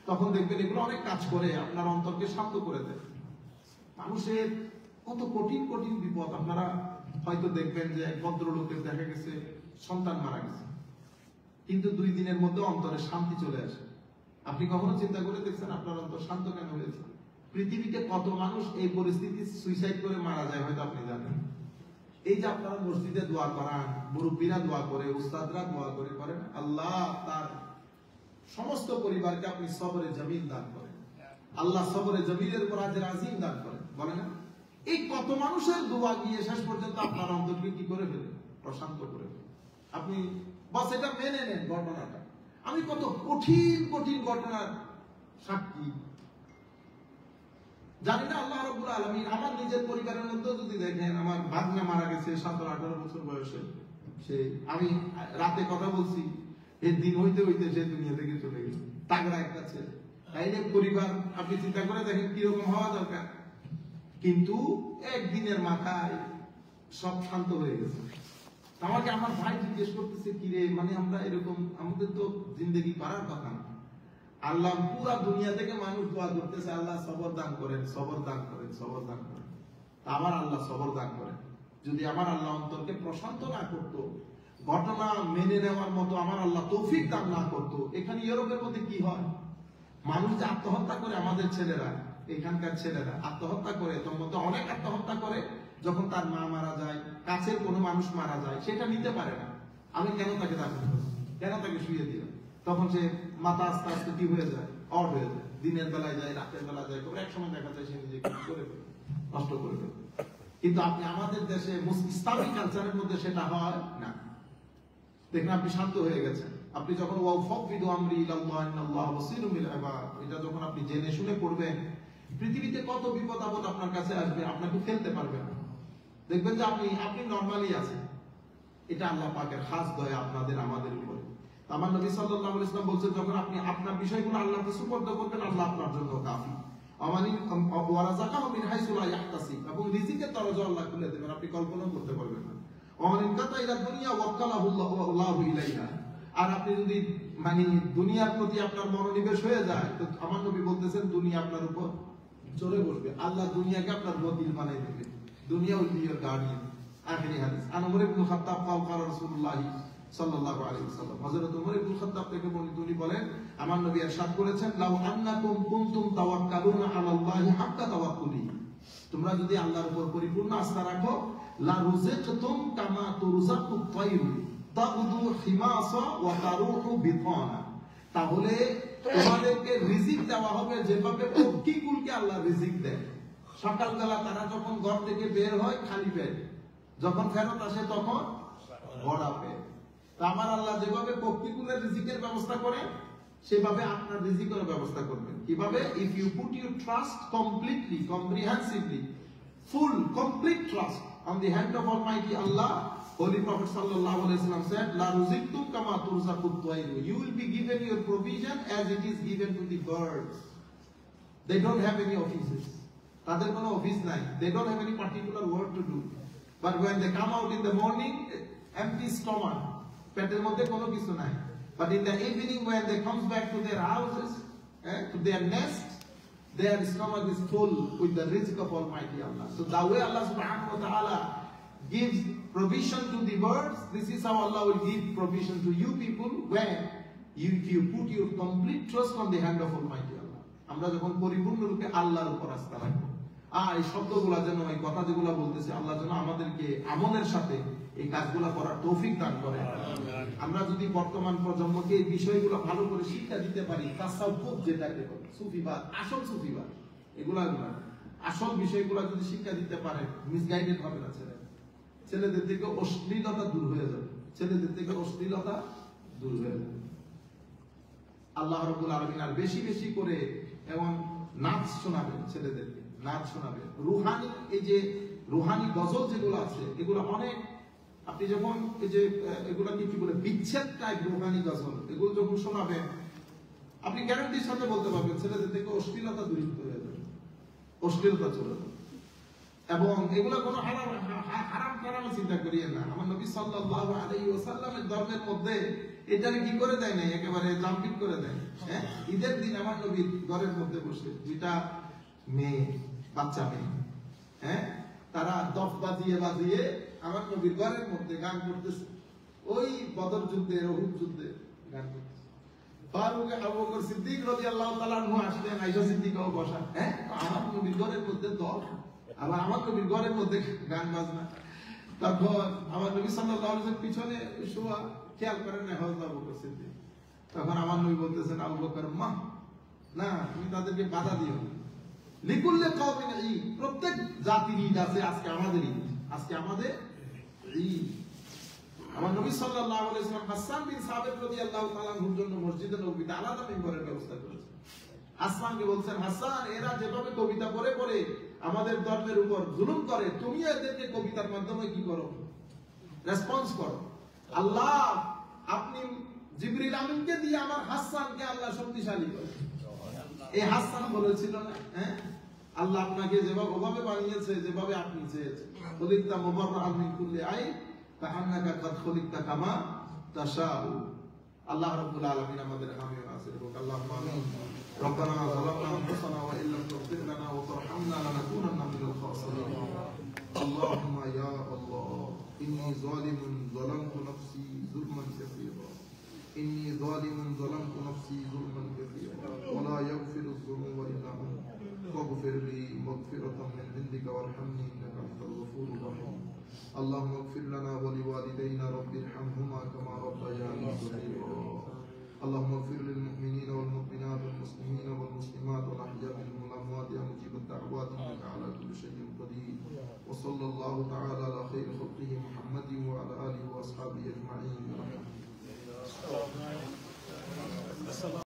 S1: তখন দেখবেন এগুলো অনেক কাজ করে, আপনার অন্তরকে শান্ত করে দেয়। মানুষের কত কঠিন কঠিন বিপদ, আপনারা হয়তো দেখবেন যে এক ভদ্রলোকের দেখা গেছে সন্তান মারা গেছে, কিন্তু 2 দিনের মধ্যে অন্তরে শান্তি চলে আসে। আপনি কখনো চিন্তা করে দেখছেন আপনার অন্তর শান্ত কেন হয়েছে? পৃথিবীতে কত মানুষ এই পরিস্থিতি সুইসাইড করে মারা যায় হয়তো আপনি জানেন। এই যে আপনারা মসজিদে দোয়া করান, মুরব্বীরা দোয়া করে, উস্তাদরা দোয়া করে করেন, আল্লাহ তার সমস্ত পরিবারকে আপনি সবরে জমিল দান করেন, আল্লাহ সবরে জমিলের উপর আজের আজিম দান করেন, বলে না? এই কত মানুষের দোয়া গিয়ে শেষ পর্যন্ত আপনার অন্তরকে কি করে ফেলে? প্রশান্ত করে ফেলে। আপনি বাস এটা মেনে নেন ঘটনাটা। আমি কত কঠিন কঠিন ঘটনার সাক্ষী, জানি না আল্লাহ রাব্বুল আলামিন আমার নিজের পরিবারের মধ্যে যদি দেখেন, আমার ভাগনা মারা গেছে 17-18 বছর বয়সে, সে আমি রাতে কথা বলছি, এর দিন হইতে হইতে সে দুনিয়া থেকে চলে গেছে, তাগড়া একটা ছেলে। তাইলে পরিবার আপনি চিন্তা করে দেখেন কিরকম হওয়া দরকার, কিন্তু একদিনের মাথায় সব শান্ত হয়ে গেছে। আমাকে আমার ভাই জিজ্ঞেস করতেছে, কিরে মানে আমরা এরকম, আমাদের তো জিন্দেগি পারার কথা না। আল্লাহ পুরা দুনিয়া থেকে মানুষ দোয়া করতেছে, আল্লাহ সবর দান করেন, সবর দান করেন, সবর দান করেন। আমার আল্লাহ সবর দান করেন। যদি আমার আল্লাহ অন্তরকে প্রশান্ত না করত, ঘটনা মেনে নেওয়ার মতো আমার আল্লাহ তৌফিক দান না করত, এখানে ইউরোপের মধ্যে কি হয়, মানুষ যে আত্মহত্যা করে, আমাদের ছেলেরা, এখানকার ছেলেরা আত্মহত্যা করে, তোর মধ্যে অনেক আত্মহত্যা করে যখন তার মা মারা যায়, কাছের কোনো মানুষ মারা যায়, সেটা নিতে পারে না। আমি কেন তাকে দাফন করব, কেন তাকে শুয়ে দিলাম, তখন সে মাথা আস্তে আস্তে কি হয়ে যায়, অড হয়ে যায়, দিনের বেলায় যায়, রাতের বেলা যায়, তবে এক সময় দেখা যায় সে নিজেকে করে ফেলে, নষ্ট করে ফেলে। কিন্তু আপনি আমাদের দেশে ইসলামী কালচারের মধ্যে সেটা হয় না। দেখেন আপনি শান্ত হয়ে গেছেন, আপনি যখন ওয়াফাবিদু আমরি ইলাল্লাহ ইন্নাল্লাহা বাসীরুম বিল ইবাদ, এটা যখন আপনি জেনে শুনে পড়বেন, পৃথিবীতে কত বিপদ আপদ আপনার কাছে আসবে, আপনাকে ফেলতে পারবে না। দেখবেন যে আপনি নরমালি আছেন, এটা আল্লাহ পাকের খাস দয়া আপনাদের আমাদের উপরে। আমার নবী সাল্লাল্লাহু আলাইহি ওয়াসাল্লাম বলেছেন, যখন আপনি আপনার বিষয়গুলো আল্লাহকে সুপর্দ করবেন, আল্লাহ আপনার জন্য কাফি। আমানি ওয়া রাযাকাহু মিন হাইসু লা ইয়াহতাসিব, এবং রিজিকের দরজা আল্লাহ খুলে দেবেন, আপনি কল্পনা করতে পারবেন না। আমানি কাতা ইলা দুনিয়া ওয়াক্কালাহু আল্লাহু ইলাইহা, আর আপনি যদি মানে দুনিয়ার প্রতি আপনার মনোনিবেশ হয়ে যায়, তো আমার নবী বলতেছেন দুনিয়া আপনার উপর চলে বসবে, আল্লাহ দুনিয়াকে আপনার ওয়াকিল বানাই দেবে, দুনিয়া উইল বি ইওর গার্ডিয়ান। আখিরি হাদিস, আন উমর ইবনে খাত্তাব ক্বাল রাসূলুল্লাহ সাল্লাল্লাহু আলাইহি ওয়াসাল্লাম, হযরত উমর ইবনে খাত্তাব থেকে বর্ণিত, উনি বলেন আমার নবী ইরশাদ করেছেন, লাউ আন্নাকুম কুনতুম তাওয়াক্কালুনা আলাল্লাহি হাক্কা তাওয়াক্কুলি, তোমরা যদি আল্লাহর উপর পরিপূর্ণ আস্থা রাখো, লা রুজিকতুম কামা তুরজাকুত তায়রু তাগদু হিমাসা ওয়া তারুহু বিতানা, তাহলে তোমাদেরকে রিজিক দেওয়া হবে যেভাবে পক্ষীকুলকে আল্লাহ রিজিক দেয়। সকালবেলা তারা যখন ঘর থেকে বের হয় খালি পেট, যখন ফেরত আসে তখন ভরা পেট। তা আমার আল্লাহ যেভাবে পক্ষীকুলের রিজিকের ব্যবস্থা করে, সেভাবে আপনার রিজিকের ব্যবস্থা করবেন। কিভাবে? If you put your trust completely, comprehensively, full complete trust on the hand of Almighty Allah. Holy Prophet sallallahu alaihi wasallam said, la ruziktum kama turzaqut tayru, you will be given your provision as it is given to the birds. They don't have any offices, তাদের কোনো office নাই, they don't have any particular work to do, but when they come out in the morning, empty stomach, পেটের মধ্যে কোনো কিছু নাই, but in the evening when they comes back to their houses, to their nest, their stomach is full with the rizq of Almighty Allah. So the way Allah subhanahu wa ta'ala gives provision to the birds, this is how Allah will give provision to you people, when if you put your complete trust on the hand of Almighty Allah. আমরা যখন পরিপূর্ণরূপে আল্লাহর উপর আস্থা রাখবো, এই শব্দগুলা যেন, এই কথা যেগুলা বলতেছে, আল্লাহ যেন আমাদেরকে আমলের সাথে এই কাজগুলা করার তৌফিক দান করে। আমরা যদি বর্তমান প্রজন্মকে এই বিষয়গুলো ভালো করে শিক্ষা দিতে পারি, তাসাউফ যেটাকে বলে, সুফিবাদ, আসল সুফিবাদ, এগুলা আসল বিষয়গুলো যদি শিক্ষা দিতে পারে, মিসগাইডেড হবে না ছেলেদের থেকে অশ্লীলতা দূর হয়ে যাবে, ছেলেদের থেকে অশ্লীলতা দূর হয়ে যাবে। আল্লাহ রাব্বুল আলামিন আর বেশি বেশি করে এবং নাচ শোনাবেন, ছেলেদেরকে নাচ শোনাবেন, রুহানি, এই যে রুহানি গজল যেগুলো আছে, এগুলো অনেক আপনি যখন এই যে এগুলাকে কি বলে বিচ্ছেদ টাইপ রোহানি গজল এগুলো যখন শোনাবেন, আপনি গ্যারান্টির সাথে বলতে পারবেন ছেলেদের থেকে অশ্লীলতা দূরীভূত হয়ে যাবে, অশ্লীলতা চলে যাবে। এবং এগুলো কোনো হারাম টারামে চিন্তা করিয়ে না। আমার নবী সাল্লাল্লাহু আলাইহি ওয়াসাল্লামের ধর্মের মধ্যে এটারে কি করে দেয় না, একেবারে জাম্পিং করে দেয়। হ্যাঁ, ঈদের দিন আমার নবীর ঘরের মধ্যে বসে দুইটা মেয়ে, বাচ্চা মেয়ে, হ্যাঁ, তারা দফ বাজিয়ে বাজিয়ে আমার নবীর ঘরের মধ্যে গান করতেছে। ওই বদর যুদ্ধে, উহুদ যুদ্ধে গান করতেছে। ফারুক আবু বকর সিদ্দিক রাদিয়াল্লাহু তাআলা আনহু আসলেন, আয়েশা সিদ্দিকাও বসা। হ্যাঁ, আমার নবীর ঘরের মধ্যে দফ, আবার আমার নবীর ঘরের মধ্যে গান বাজনা। তারপর আমার নবী সাল্লাল্লাহু আলাইহি ওয়াসাল্লাম পিছনে শোয়া, খেয়াল করেন না হযরত আবু বকর সিদ্দিক। তখন আমার নবী বলতেছেন, আবু বকর মা, না তুমি তাদেরকে বাধা দিও না। লিকুল্লি কওমিন ঈদ, প্রত্যেক জাতির ঈদ আছে, আজকে আমাদের ঈদ, আজকে আমাদের ঈদ। আমার নবী সাল্লাল্লাহু আলাইহি ওয়াসাল্লাম হাসান বিন সাবিত রাদিয়াল্লাহু তাআলা আনহুর জন্য মসজিদে নববীতে আলাদা মিম্বরের ব্যবস্থা করেছেন। হাসানকে বলছেন, হাসান, এরা যেভাবে কবিতা পড়ে পড়ে আমাদের ধর্মের উপর জুলুম করে, তুমি এদেরকে কবিতার মাধ্যমে কি করো, রেসপন্স করো। আল্লাহ আপনি জিবরিল আমিনকে দিয়ে আমার হাসানকে আল্লাহ শক্তিশালী করে। এই হাসান বলেছিল না, হ্যাঁ, আল্লাহ আপনাকে যেভাবে ওভাবে বানিয়েছে যেভাবে আপনি চেয়েছেন। খলিকতা মুবাররাআন মিন কুল্লি আইব কাআন্নাকা কাদ খলিকতা কামা তাশাউ। আল্লাহ রাব্বুল আলামিন আমাদের হামিও নাসির হোক। আল্লাহুম্মা আমিন। রব্বানা যালামনা আনফুসানা ওয়া ইল্লাম তাগফির লানা ওয়া তারহামনা লানাকুনান্না মিনাল খাসিরিন। আল্লাহুম্মা ইয়া আল্লাহ ইন্নী যালিমুন যালামতু নাফসি যুলমান কাসীরা। إني ظالم ظلمت نفسي ظلما كثيرا ولا يغفر الذنوب إلا أنت فاغفر لي مغفرة من عندك وارحمني إنك أنت الغفور الرحيم. اللهم اغفر لنا ولوالدينا رب ارحمهما كما ربياني صغيرا. اللهم اغفر للمؤمنين والمؤمنات والمسلمين والمسلمات والأحياء منهم والأموات يا مجيب الدعوات إنك على كل شيء قدير. وصلى الله تعالى على خير خلقه محمد وعلى آله وأصحابه أجمعين.